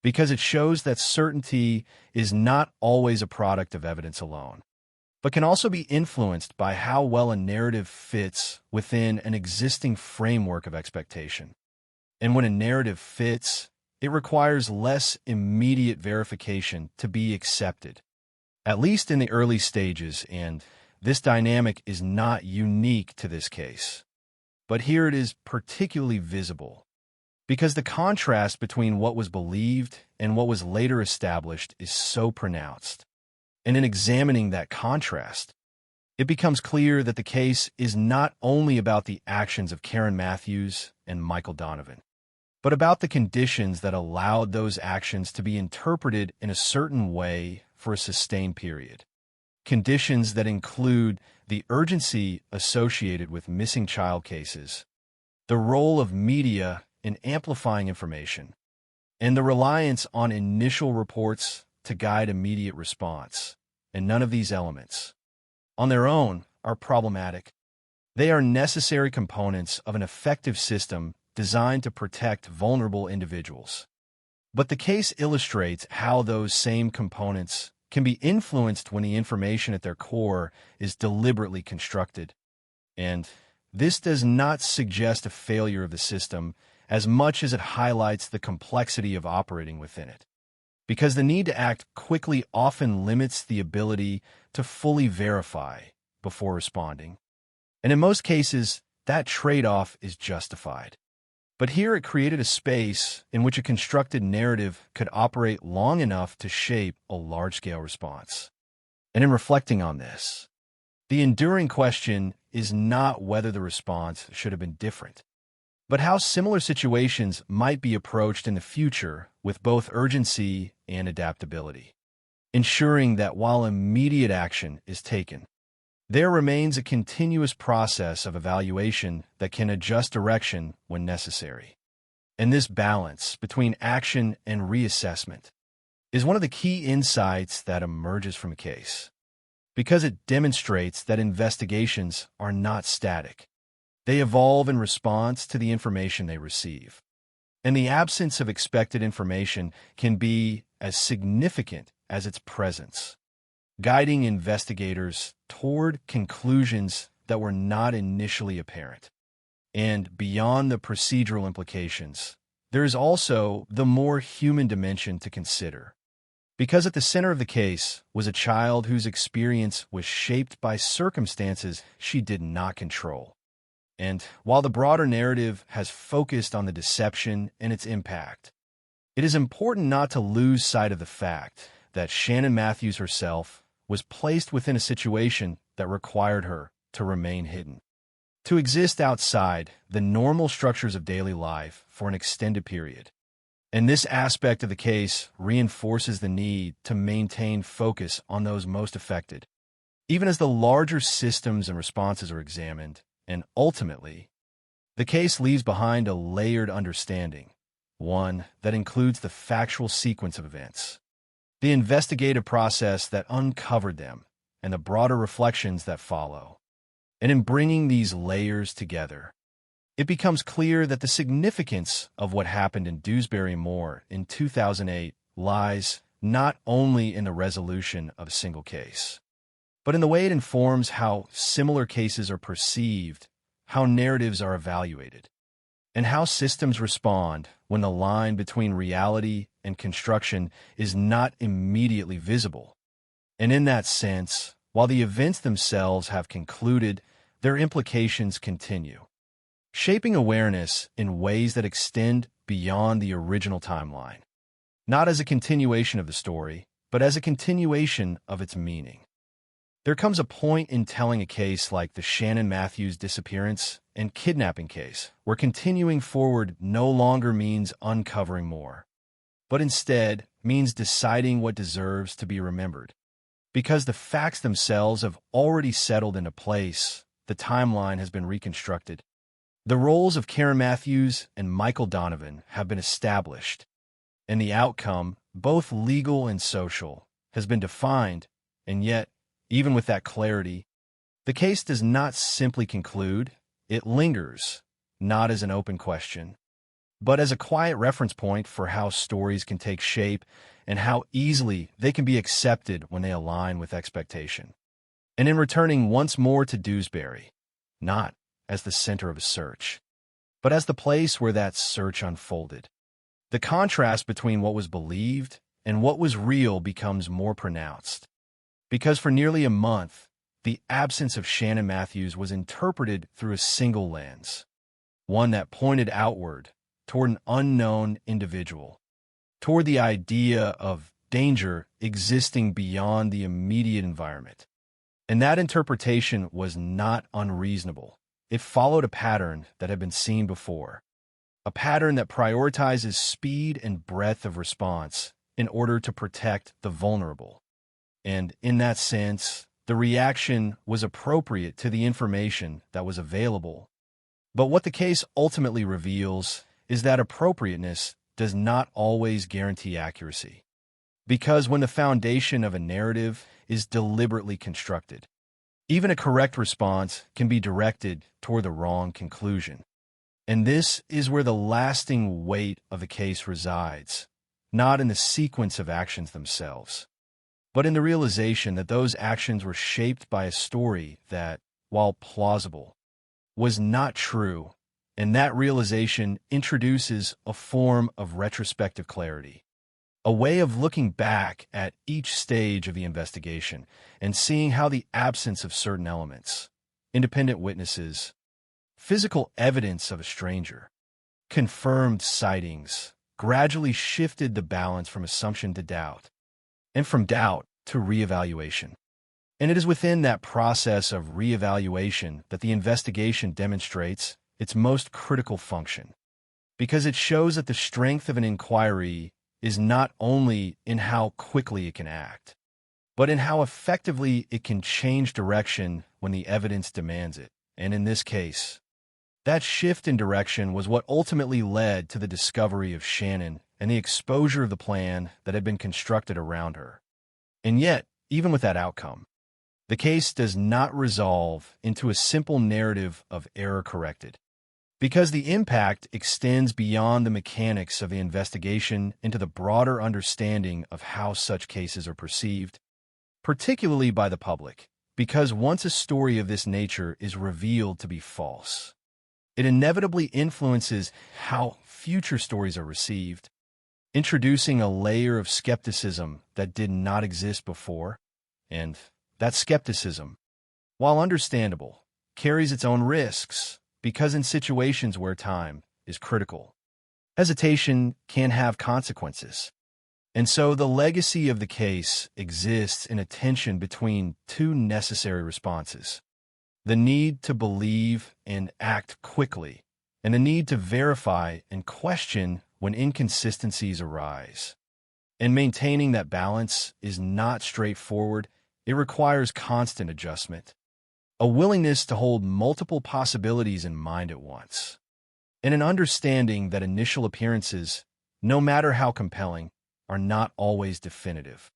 because it shows that certainty is not always a product of evidence alone, but can also be influenced by how well a narrative fits within an existing framework of expectation. And when a narrative fits, it requires less immediate verification to be accepted, at least in the early stages, and this dynamic is not unique to this case. But here it is particularly visible, because the contrast between what was believed and what was later established is so pronounced. And in examining that contrast, it becomes clear that the case is not only about the actions of Karen Matthews and Michael Donovan, but about the conditions that allowed those actions to be interpreted in a certain way for a sustained period. Conditions that include the urgency associated with missing child cases, the role of media in amplifying information, and the reliance on initial reports to guide immediate response. And none of these elements, on their own, are problematic. They are necessary components of an effective system designed to protect vulnerable individuals. But the case illustrates how those same components can be influenced when the information at their core is deliberately constructed. And this does not suggest a failure of the system as much as it highlights the complexity of operating within it, because the need to act quickly often limits the ability to fully verify before responding. And in most cases, that trade-off is justified. But here it created a space in which a constructed narrative could operate long enough to shape a large-scale response. And in reflecting on this, the enduring question is not whether the response should have been different, but how similar situations might be approached in the future with both urgency and adaptability, ensuring that while immediate action is taken, there remains a continuous process of evaluation that can adjust direction when necessary. And this balance between action and reassessment is one of the key insights that emerges from a case, because it demonstrates that investigations are not static. They evolve in response to the information they receive. And the absence of expected information can be as significant as its presence, guiding investigators toward conclusions that were not initially apparent. And beyond the procedural implications, there is also the more human dimension to consider. Because at the center of the case was a child whose experience was shaped by circumstances she did not control. And while the broader narrative has focused on the deception and its impact, it is important not to lose sight of the fact that Shannon Matthews herself was placed within a situation that required her to remain hidden, to exist outside the normal structures of daily life for an extended period. And this aspect of the case reinforces the need to maintain focus on those most affected, even as the larger systems and responses are examined. And ultimately, the case leaves behind a layered understanding, one that includes the factual sequence of events, the investigative process that uncovered them, and the broader reflections that follow. And in bringing these layers together, it becomes clear that the significance of what happened in Dewsbury Moor in 2008 lies not only in the resolution of a single case, but in the way it informs how similar cases are perceived, how narratives are evaluated, and how systems respond when the line between reality and construction is not immediately visible. And in that sense, while the events themselves have concluded, their implications continue, shaping awareness in ways that extend beyond the original timeline, not as a continuation of the story, but as a continuation of its meaning. There comes a point in telling a case like the Shannon Matthews disappearance and kidnapping case where continuing forward no longer means uncovering more, but instead means deciding what deserves to be remembered. Because the facts themselves have already settled into place, the timeline has been reconstructed. The roles of Karen Matthews and Michael Donovan have been established, and the outcome, both legal and social, has been defined, and yet, even with that clarity, the case does not simply conclude, it lingers, not as an open question, but as a quiet reference point for how stories can take shape and how easily they can be accepted when they align with expectation. And in returning once more to Dewsbury, not as the center of a search, but as the place where that search unfolded, the contrast between what was believed and what was real becomes more pronounced. Because for nearly a month, the absence of Shannon Matthews was interpreted through a single lens, one that pointed outward toward an unknown individual, toward the idea of danger existing beyond the immediate environment. And that interpretation was not unreasonable. It followed a pattern that had been seen before, a pattern that prioritizes speed and breadth of response in order to protect the vulnerable. And in that sense, the reaction was appropriate to the information that was available. But what the case ultimately reveals is that appropriateness does not always guarantee accuracy. Because when the foundation of a narrative is deliberately constructed, even a correct response can be directed toward the wrong conclusion. And this is where the lasting weight of the case resides, not in the sequence of actions themselves, but in the realization that those actions were shaped by a story that, while plausible, was not true, and that realization introduces a form of retrospective clarity, a way of looking back at each stage of the investigation and seeing how the absence of certain elements, independent witnesses, physical evidence of a stranger, confirmed sightings, gradually shifted the balance from assumption to doubt, and from doubt to reevaluation. And it is within that process of reevaluation that the investigation demonstrates its most critical function, because it shows that the strength of an inquiry is not only in how quickly it can act, but in how effectively it can change direction when the evidence demands it. And in this case, that shift in direction was what ultimately led to the discovery of Shannon and the exposure of the plan that had been constructed around her. And yet, even with that outcome, the case does not resolve into a simple narrative of error corrected, because the impact extends beyond the mechanics of the investigation into the broader understanding of how such cases are perceived, particularly by the public, because once a story of this nature is revealed to be false, it inevitably influences how future stories are received, introducing a layer of skepticism that did not exist before. And that skepticism, while understandable, carries its own risks, because in situations where time is critical, hesitation can have consequences. And so the legacy of the case exists in a tension between two necessary responses: the need to believe and act quickly, and the need to verify and question when inconsistencies arise. And maintaining that balance is not straightforward. It requires constant adjustment, a willingness to hold multiple possibilities in mind at once, and an understanding that initial appearances, no matter how compelling, are not always definitive.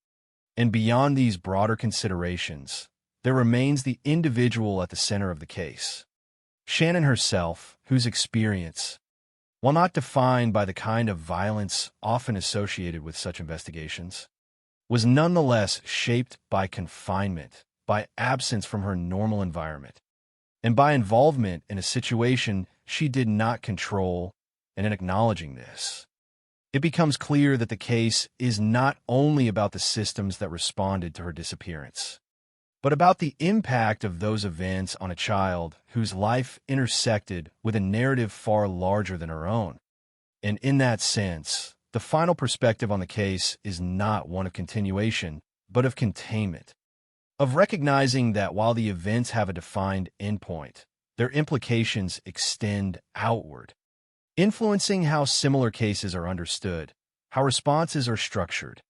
And beyond these broader considerations, there remains the individual at the center of the case, Shannon herself, whose experience, while not defined by the kind of violence often associated with such investigations, was nonetheless shaped by confinement, by absence from her normal environment, and by involvement in a situation she did not control. And in acknowledging this, it becomes clear that the case is not only about the systems that responded to her disappearance, but about the impact of those events on a child whose life intersected with a narrative far larger than her own. And in that sense, the final perspective on the case is not one of continuation, but of containment, of recognizing that while the events have a defined endpoint, their implications extend outward, influencing how similar cases are understood, how responses are structured,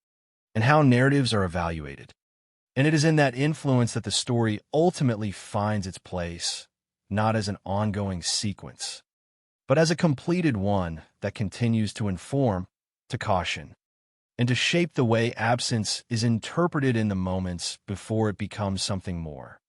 and how narratives are evaluated. And it is in that influence that the story ultimately finds its place, not as an ongoing sequence, but as a completed one that continues to inform, to caution, and to shape the way absence is interpreted in the moments before it becomes something more.